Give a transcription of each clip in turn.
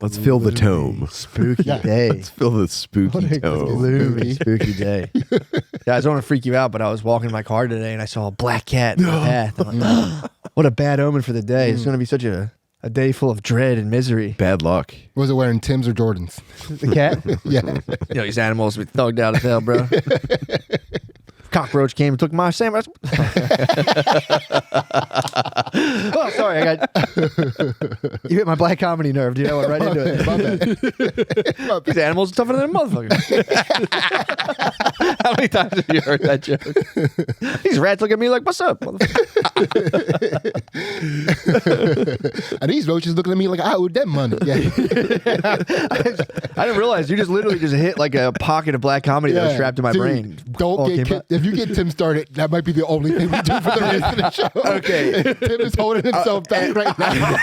Let's fill the tome. Spooky day. Let's fill the spooky tome. Gloomy, spooky day. Yeah, I just want to freak you out, but I was walking in my car today and I saw a black cat in the path. I'm like, what a bad omen for the day. It's going to be such a day full of dread and misery. Bad luck. Was it wearing Tim's or Jordans? The cat? Yeah. You know, these animals be thugged out as hell, bro. Cockroach came and took my sandwich. Oh, sorry. You hit my black comedy nerve, dude. I went right into it. My bad. These animals are tougher than a motherfucker. How many times have you heard that joke? These rats look at me like, what's up, motherfucker? And these roaches looking at me like I owed them money. Yeah. I didn't realize you just literally just hit like a pocket of black comedy that was trapped in my Dude, brain. If you get Tim started, that might be the only thing we do for the rest of the show. Okay. Tim is holding himself back right now.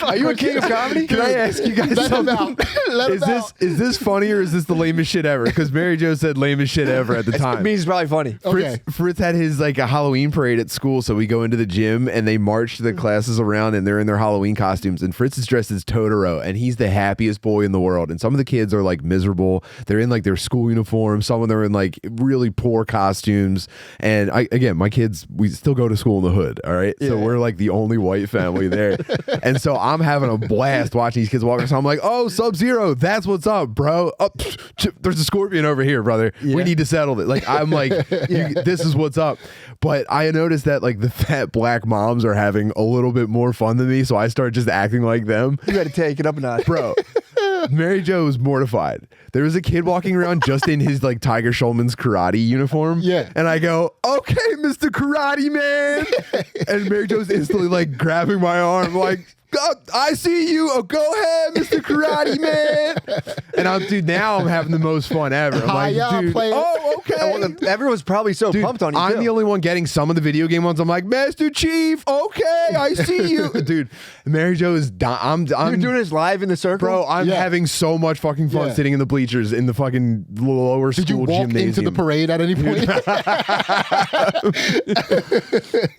Are you a king of comedy? Can I ask you guys Let him something? out. Let him out. Is this funny or is this the lamest shit ever? Because Mary Jo said lamest shit ever at the It time. means it's probably funny. Okay. Fritz had his like a Halloween parade at school, so we go into the gym and they march the classes around and they're in their Halloween costumes and Fritz is dressed as Totoro and he's the happiest boy in the world and some of the kids are like miserable. They're in like their school uniforms, some of them are in like really poor costumes and my kids, we still go to school in the hood, all right? So we're like the only white family there. And so I'm having a blast watching these kids walk. So I'm like, oh, Sub-Zero, that's what's up, bro. Oh, there's a scorpion over here, brother. We need to settle it. Like, I'm like, this is what's up. But I noticed that like the fat black moms are having a little bit more fun than me. So I start just acting like them. You got to take it up a notch. Bro, Mary Jo was mortified. There was a kid walking around just in his like Tiger Schulman's karate uniform. Yeah. And I go, okay, Mr. Karate Man. And Mary Jo's instantly like grabbing my arm like, God, I see you. Oh, go ahead, Mr. Karate Man. And now I'm having the most fun ever. I'm like, dude, oh, okay. Everyone's probably so Dude, pumped on you. I'm too. the only one getting some of the video game ones. I'm like, Master Chief, okay, I see you. Dude, Mary Jo is I'm You're doing this live in the circle? Bro, I'm having so much fucking fun sitting in the bleachers in the fucking lower school Did you walk gymnasium. into the parade at any point?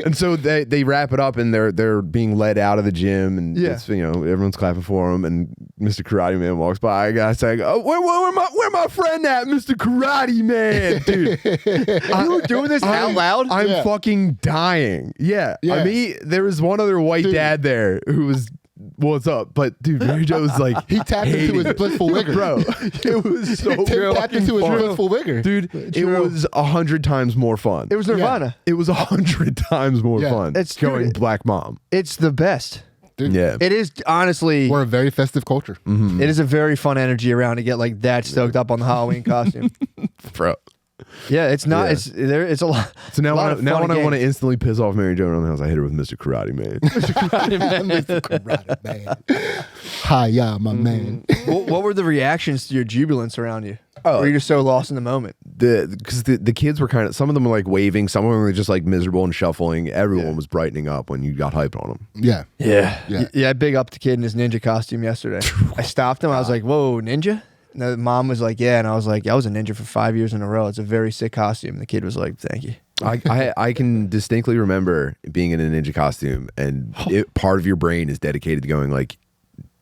And so they wrap it up and they're being led out of the gym and it's, everyone's clapping for him and Mr. Karate Man walks by. I gotta say, oh, where my friend at, Mr. Karate Man? Dude, You were doing this out loud? I'm fucking dying. Yeah. I mean, there was one other white dad there who was, what's up? But dude, Mary Jo was like, He tapped into his blissful vigor. bro, it was so Tim tapped into his blissful vigor. Dude, it was 100 times more fun. It was Nirvana. It was 100 times more fun. It's going Black Mom. It's the best. Dude, Yeah. It is honestly. we're a very festive culture. It is a very fun energy around to get like that stoked up on the Halloween costume. Bro. Yeah, it's not. Yeah. It's a lot. So now, lot of when fun I want to games. instantly piss off Mary Jo around the house, I hit her with Mr. Karate Man. Mr. Karate Man. Hi, my man. What were the reactions to your jubilance around you? Or you're just so lost in the moment? Because the kids were kind of, some of them were like waving, some of them were just like miserable and shuffling. Everyone was brightening up when you got hyped on them. Yeah. Yeah. I big up the kid in his ninja costume yesterday. I stopped him. I was like, "Whoa, ninja!" And the mom was like, "Yeah," and I was like, "I was a ninja for 5 years in a row. It's a very sick costume." And the kid was like, "Thank you." I can distinctly remember being in a ninja costume and part of your brain is dedicated to going like,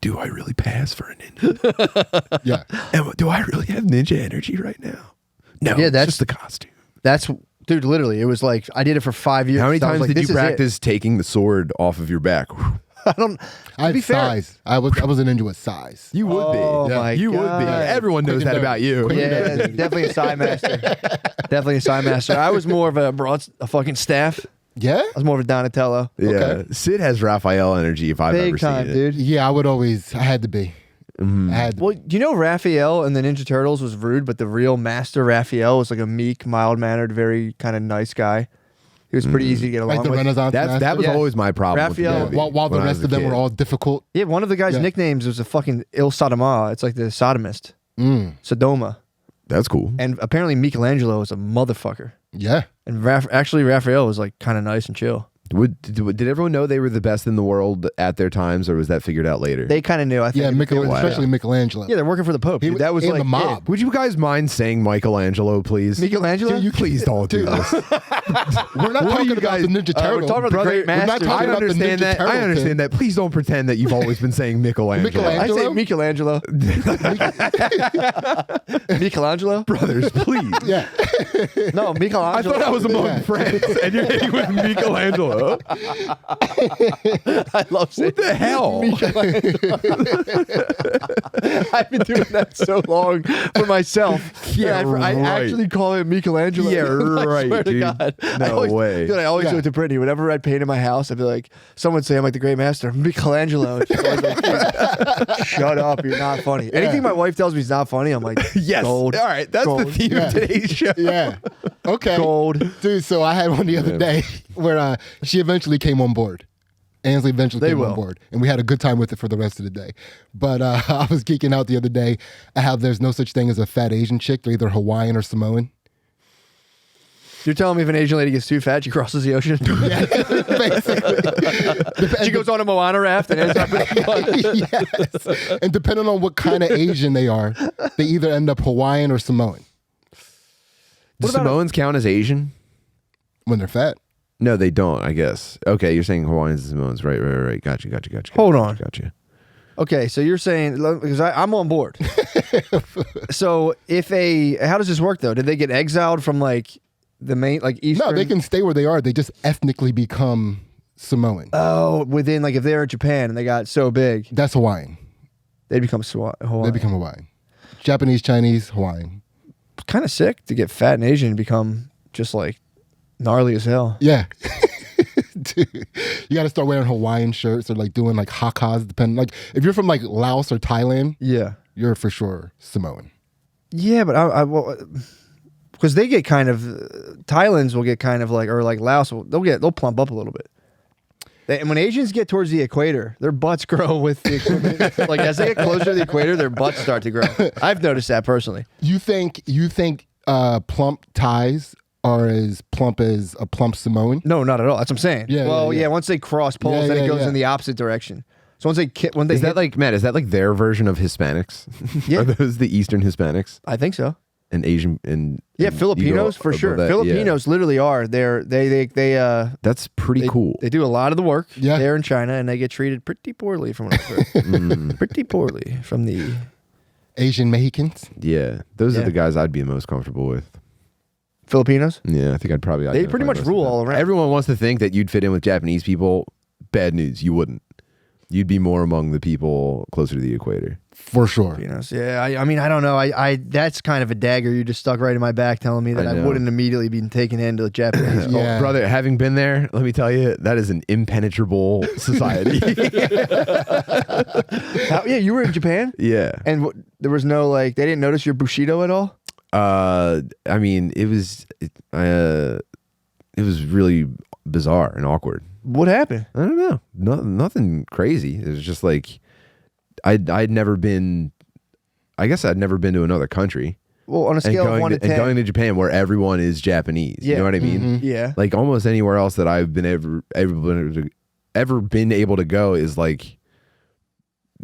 do I really pass for a ninja? Yeah. And do I really have ninja energy right now? No, Yeah, that's just the costume. That's dude. Literally, it was like I did it for 5 years. How many So I was times like, did "This you is it." practice taking the sword off of your back? I don't. I had be fair. size. I was a ninja with size. You would be. Oh, my you would be. God. Everyone knows that about you. Yeah, definitely a side master. Definitely a side master. I was more of a fucking staff. Yeah? I was more of a Donatello. Yeah. Okay. Sid has Raphael energy if I've Big ever time, seen it. dude. Yeah, I had to be. I had to Well, do you know Raphael and the Ninja Turtles was rude, but the real master Raphael was like a meek, mild-mannered, very kind of nice guy. He was pretty easy to get along like the with. Renaissance That master. was Yeah. always my problem. Raphael- with the movie while the when I was rest a of them kid. were all difficult. Yeah, one of the guy's Yeah. nicknames was a fucking Il Sodoma. It's like the sodomist. Sodoma. That's cool. And apparently Michelangelo was a motherfucker. Yeah. And actually Raphael was like kind of nice and chill. Did everyone know they were the best in the world at their times, or was that figured out later? They kind of knew. I think. Yeah, especially Michelangelo. Yeah, they're working for the Pope. Dude. That was in like the mob. Would you guys mind saying Michelangelo, please? Michelangelo? Dude, you Please don't do this. We're not talking about the Ninja Turtle. we're talking about the great We're not masters. talking I about the understand Ninja that. Turtle, I understand Tim. that. Please don't pretend that you've always been saying Michelangelo. I say Michelangelo? Michelangelo. Michelangelo? Brothers, please. Yeah. No, Michelangelo. I thought I was among Yeah. friends, and you're hitting with Michelangelo. I love saying What the hell? I've been doing that so long for myself. Yeah, I right. actually call him Michelangelo. Yeah, I right, swear to dude. God. No way. Dude, I always Yeah. do it to Brittany. Whenever I paint in my house, I'd be like, someone say I'm like the great master, Michelangelo. And she's always like, shut up, you're not funny. Anything my wife tells me is not funny, I'm like, Yes. gold. All right. That's Gold. the theme Yeah. of today's show. Yeah. Okay. Gold. Dude, so I had one the other day where she eventually came on board. Ainsley eventually came on board, and we had a good time with it for the rest of the day. But I was geeking out the other day at how there's no such thing as a fat Asian chick. They're either Hawaiian or Samoan. You're telling me if an Asian lady gets too fat, she crosses the ocean? Yeah, basically. She goes on a Moana raft and ends up in Yes. And depending on what kind of Asian they are, they either end up Hawaiian or Samoan Do Samoans count as Asian? when they're fat. No, they don't, I guess. Okay, you're saying Hawaiians and Samoans. Right. Gotcha. Hold on. Gotcha. Okay, so you're saying, because I'm on board. So how does this work though? Did they get exiled from like the main, like Eastern? No, they can stay where they are. They just ethnically become Samoan. Oh, within, like if they're in Japan and they got so big, That's Hawaiian. they become Hawaiian. They become Hawaiian. Japanese, Chinese, Hawaiian. Kind of sick to get fat and Asian and become just like gnarly as hell. Yeah. Dude, you got to start wearing Hawaiian shirts or like doing like hakas. Depending, like if you're from like Laos or Thailand, Yeah. you're for sure Samoan. Yeah, but because they get kind of, Thailands will get kind of like, or like Laos, they'll plump up a little bit. And when Asians get towards the equator, their butts grow with the equipment. Like as they get closer to the equator, their butts start to grow. I've noticed that personally. You think plump Thais are as plump as a plump Samoan? No, not at all. That's what I'm saying. Yeah, Well, yeah. once they cross poles, Yeah, then it yeah, goes yeah. in the opposite direction. So once they Is that like, Matt, is that like their version of Hispanics? Yeah. Are those the Eastern Hispanics? I think so. And Asian and Yeah, and Filipinos you go for above sure. that, Filipinos literally are. They That's pretty cool. They do a lot of the work Yeah. there in China, and they get treated pretty poorly from what I've heard. Pretty poorly from the Asian Mexicans? Yeah. Those Yeah. are the guys I'd be most comfortable with. Filipinos. Yeah, I think I'd probably They pretty identify much most rule with them. all around. Everyone wants to think that you'd fit in with Japanese people. Bad news, you wouldn't. You'd be more among the people closer to the equator. For sure. Filipinos. Yeah, I mean, I don't know. I that's kind of a dagger you just stuck right in my back, telling me that I I, know. wouldn't immediately be taken into the Japanese. Yeah. Oh, brother, having been there, let me tell you, that is an impenetrable society. Yeah, you were in Japan, Yeah. and there was no like they didn't notice your bushido at all. I mean, it was really bizarre and awkward. What happened? I don't know. Nothing crazy. It was just like I'd never been. I guess I'd never been to another country. Well, on a scale of 1 to 10, and going to Japan where everyone is Japanese. Yeah. You know what I mean? yeah, Like almost anywhere else that I've been ever been able to go is like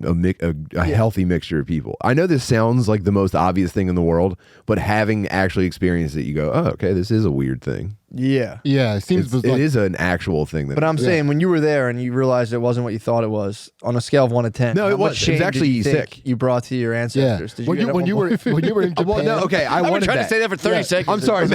a healthy mixture of people. I know this sounds like the most obvious thing in the world, but having actually experienced it, you go, oh, okay, this is a weird thing. yeah. Yeah, it seems It is an actual thing. That But I'm saying when you were there and you realized it wasn't what you thought it was, on a scale of 1 to 10. No, it how much was. It was shame did actually you think sick. You brought to your yeah. ancestors. Did When get you, up when on you were board? in Japan, well, no, okay, I I've been wanted trying that. to say that for 30 Yeah. seconds. I'm sorry.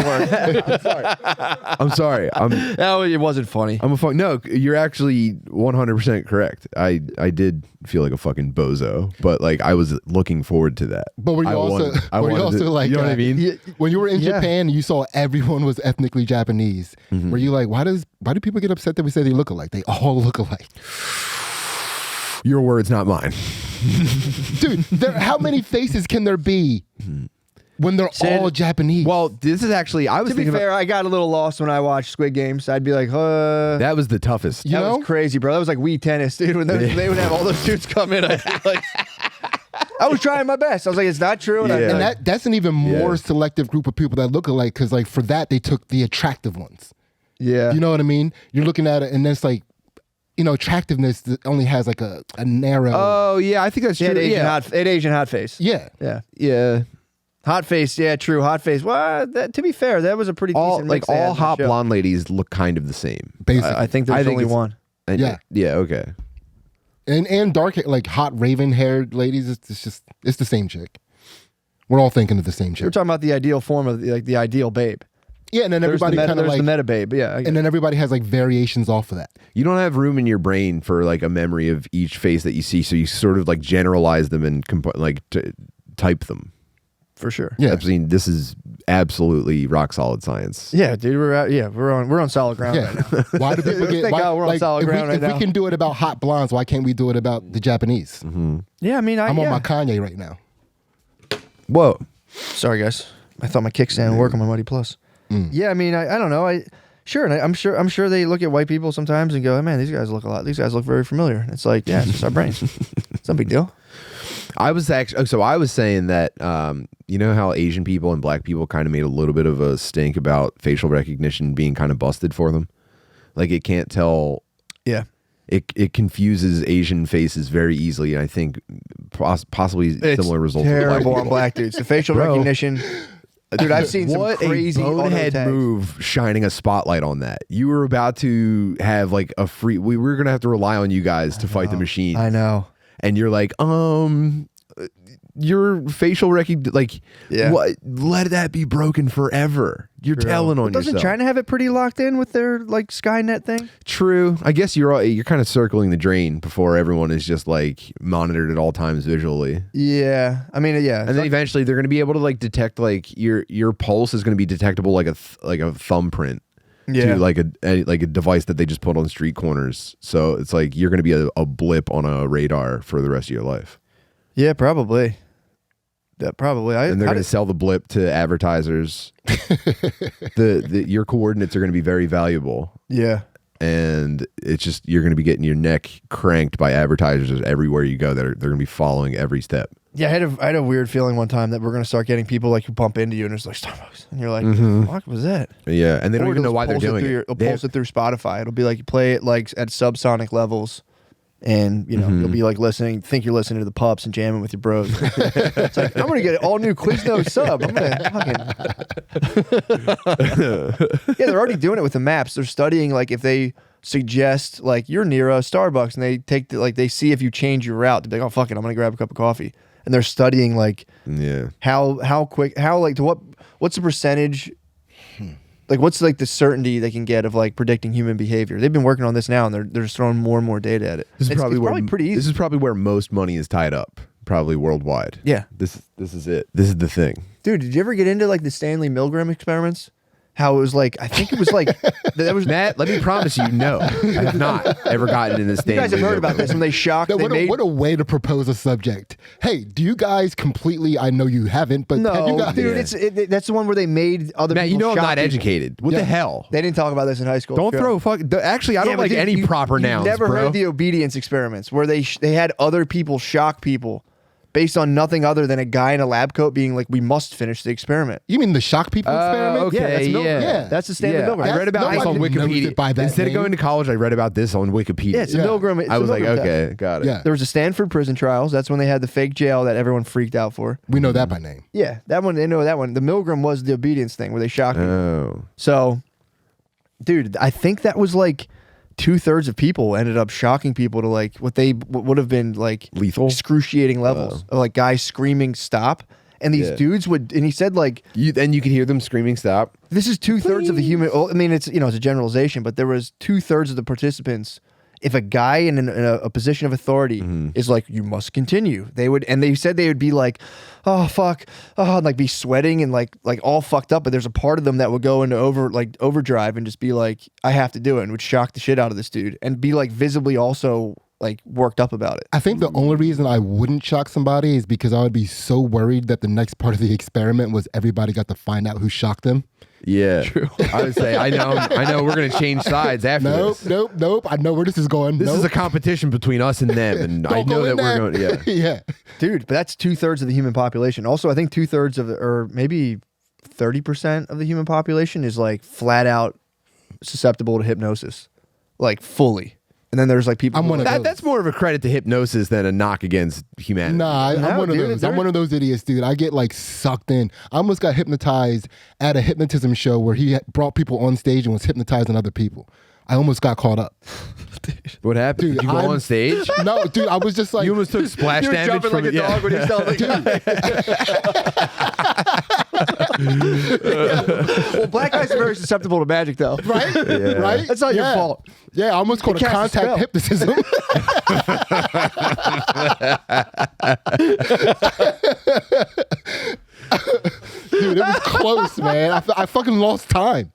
I'm sorry. No, it wasn't funny. I'm a fuck. No, you're actually 100% correct. I did feel like a fucking bozo, but like I was looking forward to that. But were you I also, wanted- I were you wanted also to- like, you know what I mean? when you were in Yeah. Japan and you saw everyone was ethnically Japanese, Mm-hmm. were you like, why do people get upset that we say they look alike? They all look alike. Your words, not mine. Dude, how many faces can there be when they're Sid, all Japanese? Well, this is actually, I was To be thinking fair, I got a little lost when I watched Squid Games. I'd be like, that was the toughest. You that know? was crazy, bro. That was like Wii tennis, dude. When they would have all those dudes come in, I'd be like, I was trying my best. I was like, it's not true. And Yeah. And that's an even more Yeah. selective group of people that look alike because, like, for that they took the attractive ones. Yeah. You know what I mean? You're looking at it, and it's like, attractiveness only has like a narrow. Oh yeah, I think that's true. Asian hot face. Yeah. Yeah. Hot face, yeah, true. Hot face. Well, to be fair, that was a pretty decent mix they had all in the hot show. blonde ladies look kind of the same. Basically. I think there's only it's- one. And- Yeah. Yeah. Okay. And dark, like hot raven haired ladies, it's the same chick. We're all thinking of the same We're chick. talking about the ideal form of the ideal babe. Yeah, and then There's everybody kind of there's like, the meta babe. Yeah, and then everybody has like variations off of that. You don't have room in your brain for like a memory of each face that you see, so you sort of like generalize them and type them. for sure. Yeah. I mean, this is absolutely rock solid science. Yeah, dude, we're on solid ground Yeah. right now. Why do people get? Thank Why, God we're on solid if ground right if now. we can do it about hot blondes, why can't we do it about the Japanese? Yeah, I mean, I'm on my Kanye right now. Whoa. Sorry, guys. I thought my kickstand would work on my Muddy Plus. Yeah, I mean, I don't know. I'm sure they look at white people sometimes and go, oh, man, these guys look very familiar. It's like, yeah, it's just our brains. It's no big deal. I was saying that you know how Asian people and black people kind of made a little bit of a stink about facial recognition being kind of busted for them. Like it can't tell. Yeah. It confuses Asian faces very easily, and I think possibly It's similar results. with terrible black on people. black dudes. The facial recognition. Dude, I've seen some What crazy a bonehead auto tags. move shining a spotlight on that. You were about to have like a free. We were gonna have to rely on you guys to fight the machine. I know. And you're like, your facial recognition, like, Yeah. what? Let that be broken forever. You're telling on Doesn't yourself. China have it pretty locked in with their like Skynet thing? True. I guess you're kind of circling the drain before everyone is just like monitored at all times visually. Yeah, I mean, yeah. And then eventually they're going to be able to like detect like your pulse is going to be detectable like a thumbprint. Yeah. To like a device that they just put on street corners. So it's like you're going to be a blip on a radar for the rest of your life. Yeah, probably. Yeah, probably. And they're going to sell the blip to advertisers. Your coordinates are going to be very valuable. Yeah. And it's just you're going to be getting your neck cranked by advertisers everywhere you go. They're going to be following every step. Yeah, I had a weird feeling one time that we're going to start getting people like who bump into you and it's like Starbucks. And you're like, the fuck was that? Yeah, and they don't Or even know it'll why they're pulse doing through it. It'll pulse it through Spotify. It'll be like you play it like at subsonic levels. And you'll be like think you're listening to the Pups and jamming with your bros. It's like I'm gonna get an all new Quiznos sub. I'm gonna fucking yeah. They're already doing it with the maps. They're studying like if they suggest like you're near a Starbucks and they take they see if you change your route to be like, oh fuck it, I'm gonna grab a cup of coffee. And they're studying like how quick like to what's the percentage. Like, what's like the certainty they can get of like predicting human behavior? They've been working on this now, and they're just throwing more and more data at it. This is It's probably pretty easy. This is probably where most money is tied up, probably worldwide. Yeah, This is it. This is the thing. dude, did you ever get into like the Stanley Milgram experiments? How it was like, I think it was like that was. Matt, let me promise you, no, I have not ever gotten in this. You guys have heard about this when they shocked. What a way to propose a subject. Hey, do you guys completely? I know you haven't, but have you No, guys, dude, that's the one where they made other. Matt, people you know I'm shock not people. educated. What the hell? They didn't talk about this in high school. Don't Joe. throw fuck. Actually, I don't Yeah, but like dude, any proper nouns. You've never bro. heard the obedience experiments where they had other people shock people based on nothing other than a guy in a lab coat being like, "We must finish the experiment." You mean the shock people experiment? Okay, Yeah, that's yeah. That's the Stanley Milgram. I read about this on Nobody knows Wikipedia. it by that Instead of name. going to college, I read about this on Wikipedia. Yeah, it's a Milgram. It's I a was like, Milgram okay, test. got it. Yeah. There was a Stanford prison trials. That's when they had the fake jail that everyone freaked out for. We know that by name. Yeah, that one. They know that one. The Milgram was the obedience thing where they shocked people. Oh, So, dude, I think that was like 2/3 of people ended up shocking people to like what would have been like Lethal? excruciating levels of like guys screaming stop. And these Yeah. dudes would, and he said like, you could hear them screaming, "Stop!" this is 2/3 of the human. Well, I mean, it's it's a generalization, but there was 2/3 of the participants. If a guy in a position of authority is like, you must continue, they would, and they said they would be like, oh fuck, oh, and like be sweating and like all fucked up. But there's a part of them that would go into overdrive and just be like, I have to do it, and would shock the shit out of this dude and be like visibly also like worked up about it. I think the only reason I wouldn't shock somebody is because I would be so worried that the next part of the experiment was everybody got to find out who shocked them. Yeah, true. I would say, I know. We're gonna change sides after this. Nope. I know where this is going. This is a competition between us and them, and I know that we're going. Yeah, yeah. Dude, but that's 2/3 of the human population. Also, I think 2/3 or maybe 30% of the human population is like flat out susceptible to hypnosis, like fully. And then there's like people. I'm one of those. That's more of a credit to hypnosis than a knock against humanity. Nah, I'm No, one of dude, those. I'm one of those idiots, dude. I get like sucked in. I almost got hypnotized at a hypnotism show where he brought people on stage and was hypnotizing other people. I almost got caught up. What happened? Dude, Did you go I'm- on stage? No, dude, I was just like, You almost took splash You're damage jumping from like a it. dog when he's telling Well, black guys are very susceptible to magic, though. right, right. That's not your fault. Yeah, I almost called it cast a spell. contact hypnotism. Dude, it was close, man. I fucking lost time.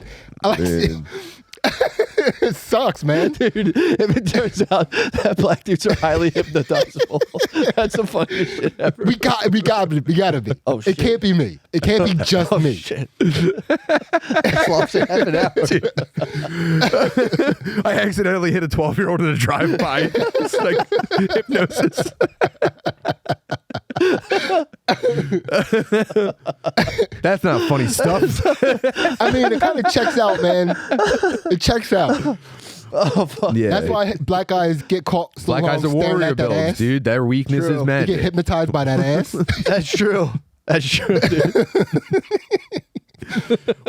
It sucks, man. Dude, if it turns out that black dudes are highly hypnotizable, that's the funniest shit ever. We gotta be. Oh, shit. It can't be me. It can't be just me. Shit. It's lost in half an hour. I accidentally hit a 12-year-old in a drive-by. It's like hypnosis. That's not funny stuff. I mean, it kind of checks out, man. It checks out. Oh, fuck. Yeah, That's why black guys get caught. So black long guys are staring warrior at that builds, ass. dude. Their weakness True. is You magic. get hypnotized by that ass. That's true. That's true, dude.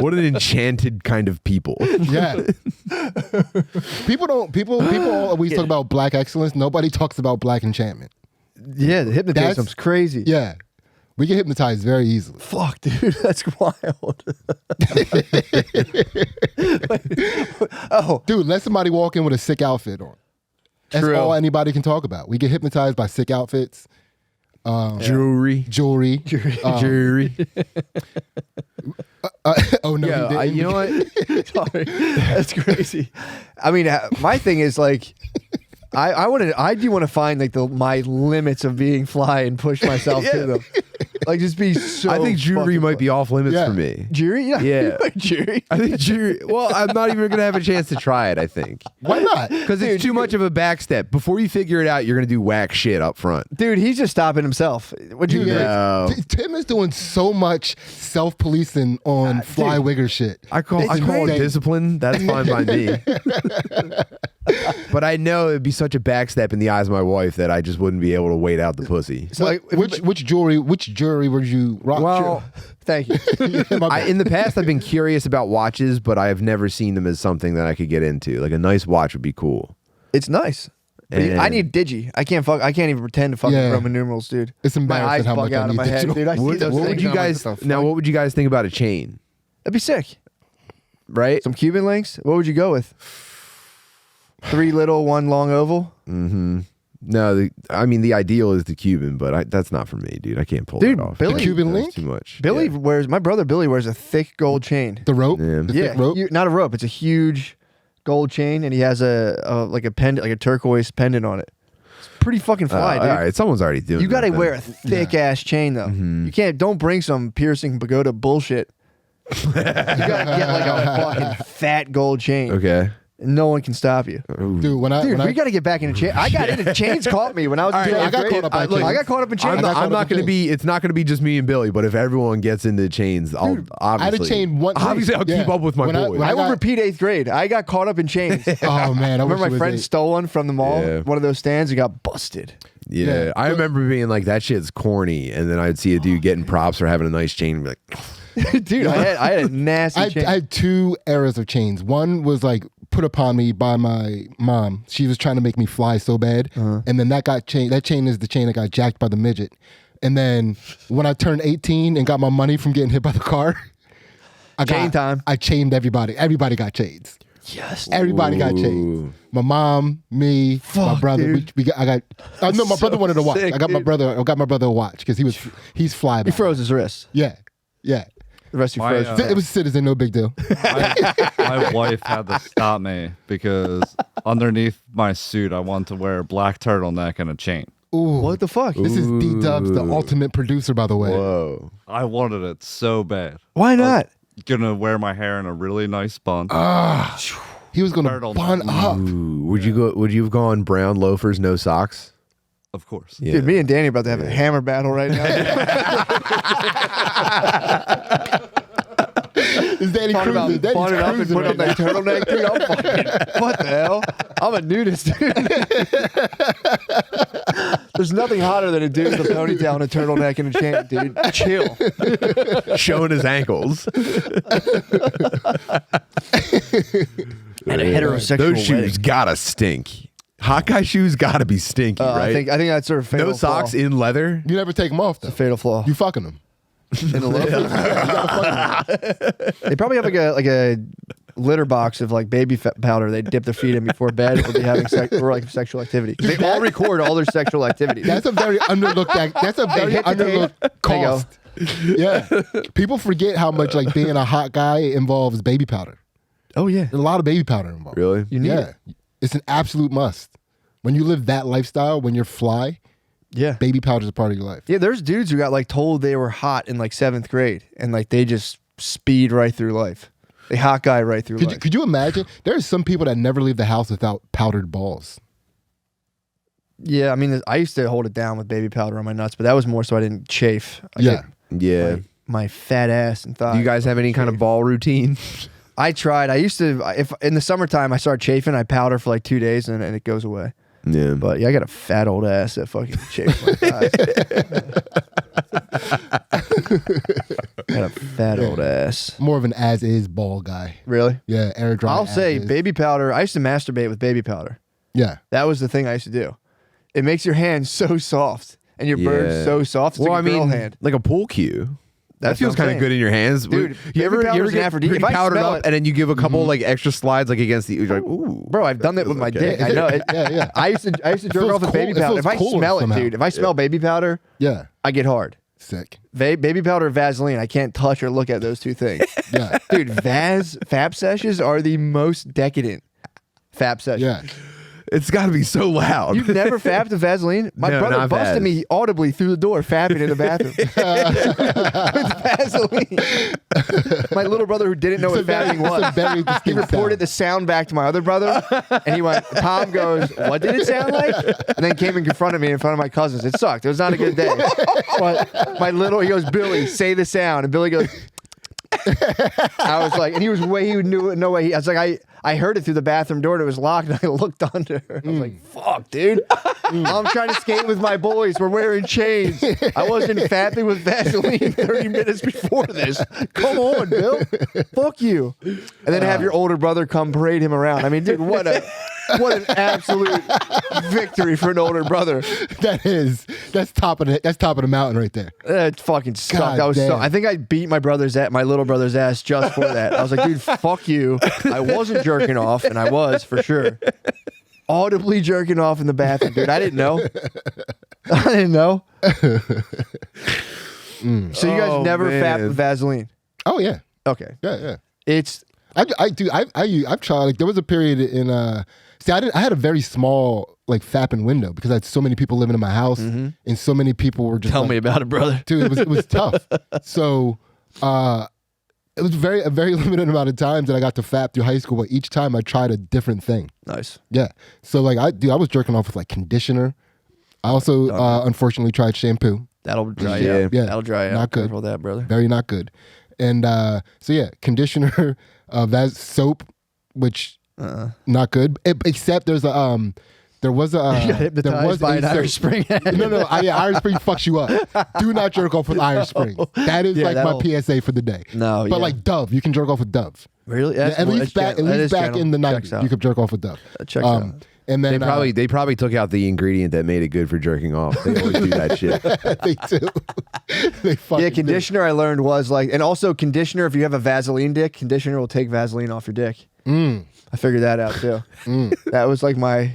What an enchanted kind of people. Yeah. People always talk about black excellence. Nobody talks about black enchantment. Yeah, the hypnotism's crazy. Yeah. We get hypnotized very easily. Fuck, dude, that's wild. Oh, Dude, let somebody walk in with a sick outfit on. That's True. all anybody can talk about. We get hypnotized by sick outfits, Jewelry. jewelry. Jewelry. Oh, no, Yeah, he didn't. you know what? sorry, that's crazy. I mean, my thing is like, I do want to find like my limits of being fly and push myself to them. Like just be so. I think jewelry fucking might be off limits Yeah. for me. jury. Yeah, Yeah. jury. I think jewelry. Well, I'm not even gonna have a chance to try it. I think Why not? because it's too much of a backstep. Before you figure it out, you're gonna do whack shit up front. Dude, he's just stopping himself. Would you? Yeah. No. Tim is doing so much self-policing on fly wigger shit. I call it crazy. discipline. That's fine by me. But I know it'd be such a backstep in the eyes of my wife that I just wouldn't be able to wait out the pussy. So like, Which jewelry would you rock? Well, thank you. My bad. in the past, I've been curious about watches, but I have never seen them as something that I could get into. Like a nice watch would be cool. It's nice. But And- I need digi. I can't even pretend to fucking Yeah. Roman numerals, dude. It's My embarrassing eyes how bug much I out of need my head, digital. dude. I see What, those what would things you and I'm guys like, now? What would you guys think about a chain? That'd be sick. Right? Some Cuban links. What would you go with? 3 little, 1 long oval. No, I mean the ideal is the Cuban, but that's not for me, dude. I can't pull Dude, it off. Billy- The Cuban That's link? too much. Billy Yeah. my brother Billy wears a thick gold chain. The rope? Yeah. The thick rope? Not a rope. It's a huge gold chain, and he has a pendant, like a turquoise pendant on it. It's pretty fucking fly, dude. All right, someone's already doing. You got to that wear a then. thick ass chain though. You can't. Don't bring some piercing pagoda bullshit. You gotta get like a fucking fat gold chain. Okay. And no one can stop you. Dude, when Dude, I we got to get back into chain. I got into chains. Caught me when I was. All right, in I got eighth grade. caught up by chains. I got caught up in chains. I'm not going to be. It's not going to be just me and Billy. But if everyone gets into chains, I'll I had obviously. a chain one. Obviously, I'll keep Yeah. up with my When I- boys. when I will got- repeat 8th grade. I got caught up in chains. Oh man, I I remember wish it my was friend it. stole one from the mall, Yeah. one of those stands, and got busted. Yeah, Yeah. I remember being like, "That shit's corny," and then I'd see a dude getting props for having a nice chain, and be like, Dude, I had a nasty I chain. had 2 eras of chains. One was like put upon me by my mom. She was trying to make me fly so bad, and then that chain is the chain that got jacked by the midget. And then when I turned 18 and got my money from getting hit by the car, Chain time. I chained everybody. Everybody got chains. yes. Everybody got chains. Ooh. My mom, me, my Fuck, brother. dude. I got. No, my brother wanted a watch. sick, I got my dude. brother. I got my brother a watch because he's fly. He about it. froze his wrist. Yeah, yeah. The rest he My, froze. It was Citizen, no big deal. My wife had to stop me because underneath my suit, I wanted to wear a black turtleneck and a chain. Ooh, What the fuck? this is D Dubs, the ultimate producer, by the way. "Whoa." I wanted it so bad. Why not? Gonna wear my hair in a really nice bun. He was gonna Turtle bun neck. up. Ooh, would you have gone brown loafers, no socks? Of course. Yeah. Dude, me and Danny are about to have a hammer battle right now. It's Danny Cruz. Talking about bunning up and putting on that turtleneck, dude. I'm fucking, what the hell? I'm a nudist, dude. There's nothing hotter than a dude with a ponytail and a turtleneck and a chain, dude. Chill. Showing his ankles. And a heterosexual Those shoes wedding. gotta stink. Hawkeye shoes gotta be stinky, right? I think that's sort of fatal no socks flaw. in leather. You never take them off, though. Fatal flaw. You fucking them. In the They probably have like a litter box of like baby powder they dip their feet in before bed or be having sexual activity. They all record all their sexual activities. That's a very underlooked. That's a very hit the tape. underlooked cost. Yeah, people forget how much like being a hot guy involves baby powder. Oh yeah, There's a lot of baby powder involved. Really? you need it. It's an absolute must. When you live that lifestyle, when you're fly, Yeah, baby powder is a part of your life. yeah. There's dudes who got like told they were hot in like 7th grade, and like they just speed right through life. They hot guy right through life. Could you imagine? There's some people that never leave the house without powdered balls. Yeah, I mean, I used to hold it down with baby powder on my nuts, but that was more so I didn't chafe. I Yeah. get Yeah. my fat ass and thighs. Do you guys have any kind of ball routine? I tried. I used to. If in the summertime I start chafing, I powder for like 2 days and it goes away. Yeah. But yeah, I got a fat old ass that fucking chafes my thighs. Got a fat old ass. More of an as-is ball guy. Really? Yeah, air dry. I'll say as-is. baby powder. I used to masturbate with baby powder. Yeah. That was the thing I used to do. It makes your hand so soft and your bird's so soft. It's well, like a I girl mean, hand. like a pool cue. That That's feels what I'm kind of saying. good in your hands, Dude, You ever powder's an get aphrodisiac. pretty If I powdered smell up, it- and then you give a couple like extra slides like against the. You're like, ooh, Bro, I've done that with my dick. I know. Yeah. I used to jerk feels off with cool- baby it powder. feels If I cooler smell it, somehow. dude. If I smell baby powder, Yeah. I get hard. Sick. Baby powder or Vaseline, I can't touch or look at those two things. Yeah. Dude, Fap sessions are the most decadent Fap sessions. Yeah. it's got to be so loud. You've never fapped a Vaseline? My No, brother not busted Vaz. me audibly through the door, fapping in the bathroom. With Vaseline. My little brother who didn't know what fapping It's a was. very He distinct reported the sound back to my other brother, and he went, Tom goes, what did it sound like? And then came and confronted me in front of my cousins. It sucked. It was not a good day. But he goes, Billy, say the sound. And Billy goes, I was like, and he knew no way. I was like, I heard it through the bathroom door and it was locked, and I looked under. I was like, fuck, dude. I'm trying to skate with my boys. We're wearing chains. I wasn't fapping with Vaseline 30 minutes before this. Come on, Bill. Fuck you. And then have your older brother come parade him around. I mean, dude, what an absolute victory for an older brother. That's top of the mountain right there. It fucking sucked. God damn. I think I beat my little brother's ass just for that. I was like, dude, fuck you. I wasn't jerking off, and I was for sure. Audibly jerking off in the bathroom, dude. I didn't know. So you guys never fapped with Vaseline? Oh yeah. Okay. Yeah. It's I've tried. Like there was a period in I had a very small like fapping window because I had so many people living in my house and so many people were just tell like, me about it, brother. dude, it was tough. So it was a very limited amount of times that I got to fap through high school, but each time I tried a different thing. Nice. Yeah. So like I was jerking off with like conditioner. I also unfortunately tried shampoo. That'll dry you out. Yeah. That'll dry you out. Not good. Careful with that, brother. Very not good. And so yeah, conditioner, that's soap, which not good. Except there was a You got hypnotized by an Irish Spring. No, Irish Spring fucks you up. Do not jerk off with Irish Spring. That is like my PSA for the day. No, but yeah. like Dove, you can jerk off with Dove. Really? Yeah, at least back in the 90s, you could jerk off with Dove. Checks out. And then They probably took out the ingredient that made it good for jerking off. They always do that shit. they do. They fucking Yeah, conditioner I learned was like, and also conditioner, if you have a Vaseline dick, conditioner will take Vaseline off your dick. I figured that out too. That was like my.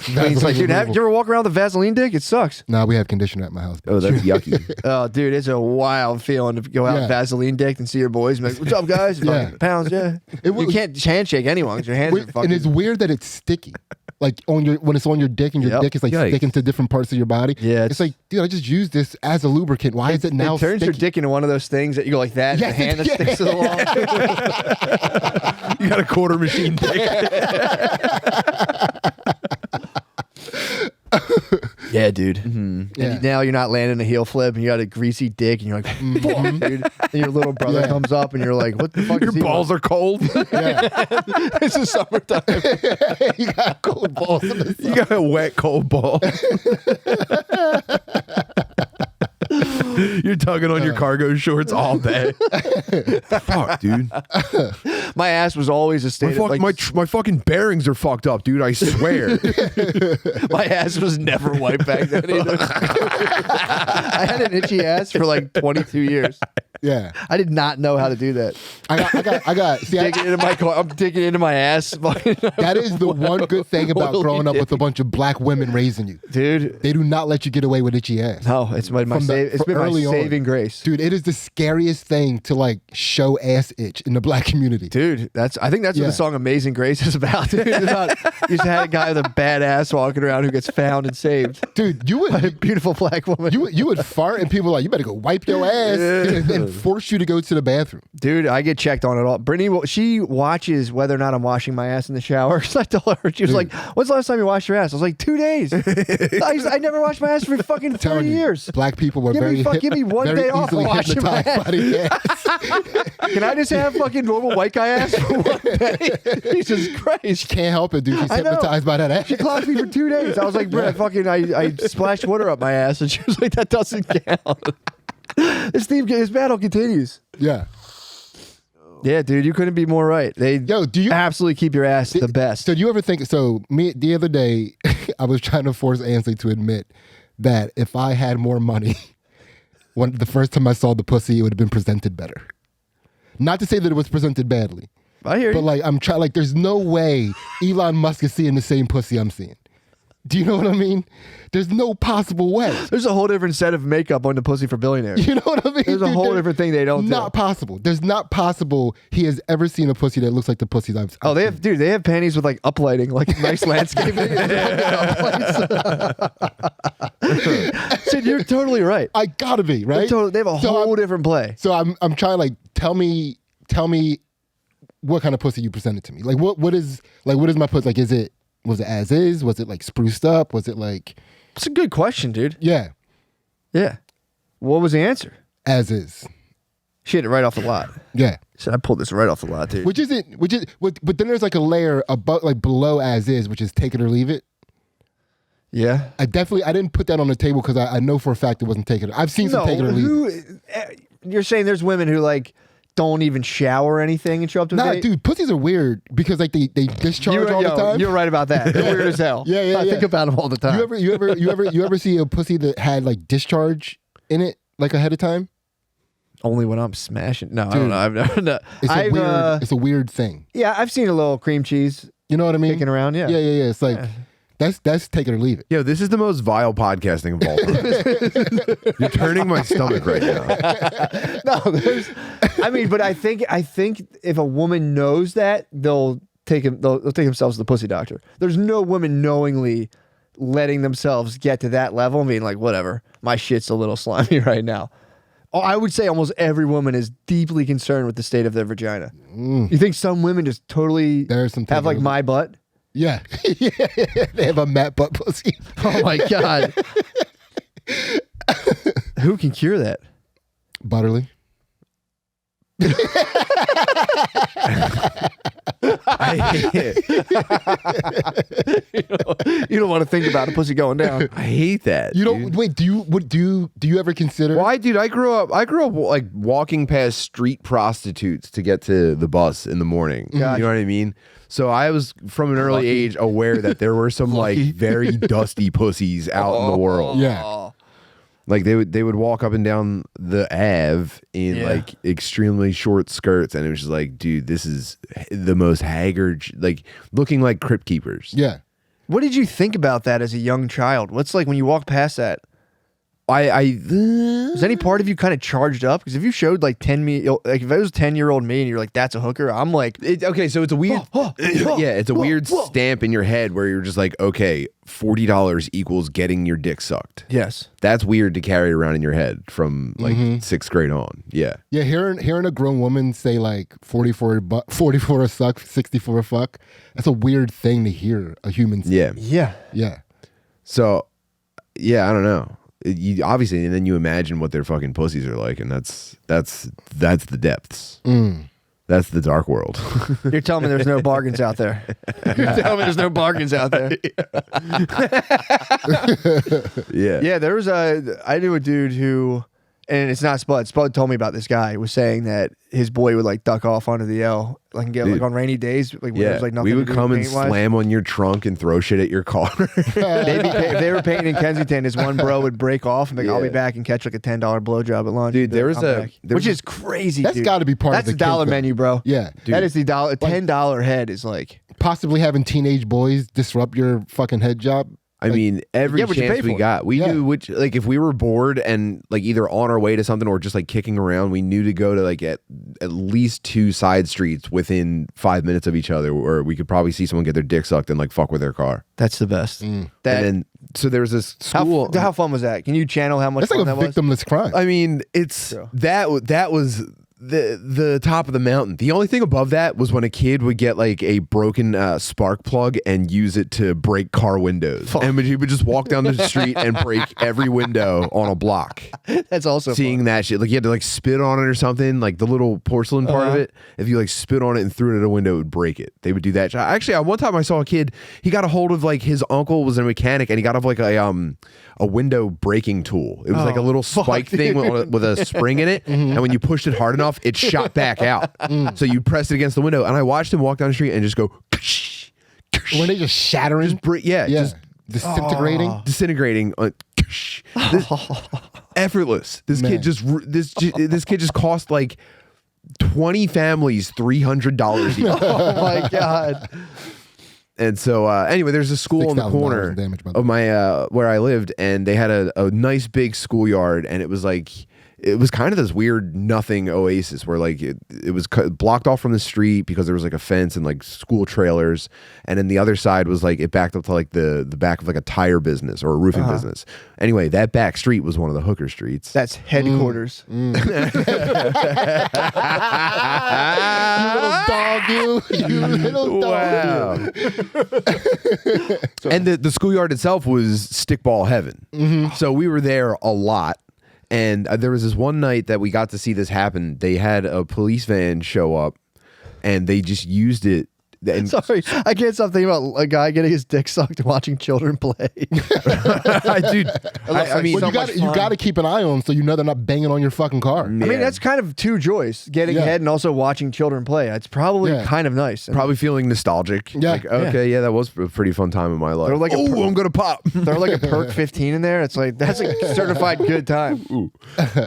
It's like, dude, you ever walk around with a Vaseline dick? It sucks. Nah, we have conditioner at my house. Oh, that's yucky. Oh, dude, it's a wild feeling to go out Yeah. Vaseline dick and see your boys. And be like, what's up, guys? Yeah. Fucking pounds, yeah. It was- You can't handshake anyone because your hands are fucking. And it's weird that it's sticky. Like when it's on your dick and your Yep. dick is like Yikes. sticking to different parts of your body. Yeah, It's like, dude, I just used this as a lubricant. Why is it now It turns your sticky? dick into one of those things that you go like that, Yes, the hand that yeah. sticks to the wall. You got a quarter machine dick. Yeah, dude. Yeah. And now you're not landing a heel flip, and you got a greasy dick, and you're like, fuck, dude. And your little brother comes up, and you're like, what the fuck? Your balls are cold. It's the summertime. You got cold balls in the You got a wet, cold ball. You're tugging on your cargo shorts all day. Fuck, dude. My ass was always a state of, like, My fucking bearings are fucked up, dude. I swear. my ass was never white back then either. I had an itchy ass for like 22 years. Yeah. I did not know how to do that. I got. See, Digging into my car, I'm digging into my ass. that is the one good thing about Oily growing up with a dick. bunch of black women raising you. Dude. They do not let you get away with itchy ass. No, it's been From it's been my early on. saving grace. Dude, it is the scariest thing to like show ass itch in the black community. Dude, I think that's what Yeah. the song "Amazing Grace" is about. Dude. It's about, you just had a guy with a bad ass walking around who gets found and saved Dude, you by a would beautiful black woman. you would fart and people were like, you better go wipe your ass and force you to go to the bathroom. Dude, I get checked on it all. Brittany, she watches whether or not I'm washing my ass in the shower. So I told her, she was like, "When's the last time you washed your ass?" I was like, 2 days. I never washed my ass for fucking 30 Telling you, years. Black people were Give me very give me one very day off easily of washing my hypnotized by the ass. Can I just have fucking normal white guy ass for 1 day? Jesus Christ. Can't help it, dude. She's I know. hypnotized by that ass. She clocked me for 2 days. I was like, Britt, I splashed water up my ass. And she was like, that doesn't count. This battle continues. Yeah. Yeah, dude, you couldn't be more right. They Do you absolutely keep your ass the best. So do you ever think? So me the other day, I was trying to force Ansley to admit that if I had more money, the first time I saw the pussy, it would have been presented better. Not to say that it was presented badly, I hear but you. like I'm trying. Like there's no way Elon Musk is seeing the same pussy I'm seeing. Do you know what I mean? There's no possible way. There's a whole different set of makeup on the pussy for billionaires. You know what I mean? There's a Dude, whole different thing they don't do. Not possible. There's not possible he has ever seen a pussy that looks like the pussies I've Oh, they have panties with like uplighting, like nice landscaping. Sid, you're totally right. I gotta be, right? They have a whole different play. So I'm trying like tell me what kind of pussy you presented to me. Like what is my pussy? Like was it as is? Was it like spruced up? Was it like It's a good question, dude. yeah, Yeah. What was the answer? as is? She hit it right off the lot. Yeah. Said I pulled this right off the lot, dude. But then there's like a layer above, like below as is, which is take it or leave it. Yeah. I didn't put that on the table because I know for a fact it wasn't take it. I've seen some take it or leave it. You're saying there's women who like don't even shower or anything and show up to a Nah, date? dude, pussies are weird because like they discharge all the time. You're right about that. They're weird as hell. Yeah. I think about them all the time. You ever see a pussy that had like discharge in it like ahead of time? Only when I'm smashing. No, I Dude, don't know. I've never. No. It's a weird thing. Yeah, I've seen a little cream cheese You know what I mean? kicking around. Yeah. Yeah. It's like that's take it or leave it. Yo, this is the most vile podcasting of all time. You're turning my stomach right now. No, but I think if a woman knows that, they'll take themselves to the pussy doctor. There's no woman knowingly letting themselves get to that level and being like, whatever, my shit's a little slimy right now. Oh, I would say almost every woman is deeply concerned with the state of their vagina. You think some women just totally There's some have like my butt? Yeah. They have a matte butt pussy. Oh my God. Who can cure that? Butterly. I hate it. You don't want to think about a pussy going down. I hate that. You don't dude. wait, do you ever consider Why, dude? I grew up like walking past street prostitutes to get to the bus in the morning. You know what I mean? So I was from an early age aware that there were some like very dusty pussies out in the world. Yeah. Like they would walk up and down the Ave in like extremely short skirts, and it was just like, dude, this is the most haggard, like looking like crypt keepers. Yeah. What did you think about that as a young child? What's like when you walk past that? Was any part of you kind of charged up? Because if you showed like if it was 10-year-old me and you're like, that's a hooker, I'm like, okay, so it's a weird, it's a weird stamp in your head where you're just like, okay, $40 equals getting your dick sucked. yes. That's weird to carry around in your head from like 6th grade on. Yeah. Yeah, hearing a grown woman say like 44 a suck, 64 a fuck, that's a weird thing to hear a human say. Yeah. Yeah. Yeah. So yeah, I don't know. You obviously, and then you imagine what their fucking pussies are like, and that's the depths. That's the dark world. You're telling me there's no bargains out there. You're telling me there's no bargains out there. Yeah. Yeah, there was I knew a dude who, and it's not Spud. Spud told me about this guy who was saying that his boy would like duck off onto the L, like and get like on rainy days, like when there was like nothing. We would to do come and paint-wise. slam on your trunk and throw shit at your car. If they were painting in Kensington, his one bro would break off and be like, I'll be Yeah. back and catch like a $10 blowjob at lunch. Dude, there was I'm a- back. there which was- is crazy. That's dude. got to be part That's of the the dollar kid thing. menu, bro. Yeah. That is the dollar. $10 head is like. Possibly having teenage boys disrupt your fucking head job. I mean, every get what you chance pay we for. got, we Yeah. knew which, like, if we were bored and like either on our way to something or just like kicking around, we knew to go to like at least 2 side streets within 5 minutes of each other, where we could probably see someone get their dick sucked and like fuck with their car. That's the best. That And then, so there was this school. how fun was that? Can you channel how much That's fun like a that was? victimless crime. I mean, it's that was the top of the mountain. The only thing above that was when a kid would get like a broken spark plug and use it to break car windows, and he would just walk down the street and break every window on a block. That's also Seeing fun. that shit, like you had to like spit on it or something, like the little porcelain part of it. If you like spit on it and threw it at a window, it would break it. They would do that. Actually, one time I saw a kid. He got a hold of like his uncle was a mechanic, and he got off like a window breaking tool. It was like a little spike thing with a spring in it, and when you pushed it hard enough, it shot back out. So you pressed it against the window, and I watched him walk down the street and just go. When they just shattering. Just Disintegrating. disintegrating. Effortless. This kid just cost like 20 families $300 each. Oh my god. And so anyway, there's a school in the $6,000 corner in damage, by the of my where I lived, and they had a nice big schoolyard, and it was like it was kind of this weird nothing oasis where like it was blocked off from the street because there was like a fence and like school trailers, and then the other side was like it backed up to like the back of like a tire business or a roofing business. Anyway, that back street was one of the hooker streets. That's headquarters. You little dog, you. And the schoolyard itself was stickball heaven. So we were there a lot. And there was this one night that we got to see this happen. They had a police van show up, and they just used it. And Sorry, I can't stop thinking about a guy getting his dick sucked and watching children play. dude, I mean, Well, you got to keep an eye on them so you know they're not banging on your fucking car. I mean, that's kind of two joys: getting Yeah. head and also watching children play. It's probably Yeah. kind of nice. probably feeling nostalgic. Yeah. Like, okay, yeah, that was a pretty fun time in my life. They're like I'm gonna pop. Throw like a perk 15 in there. It's like that's a certified good time. Ooh.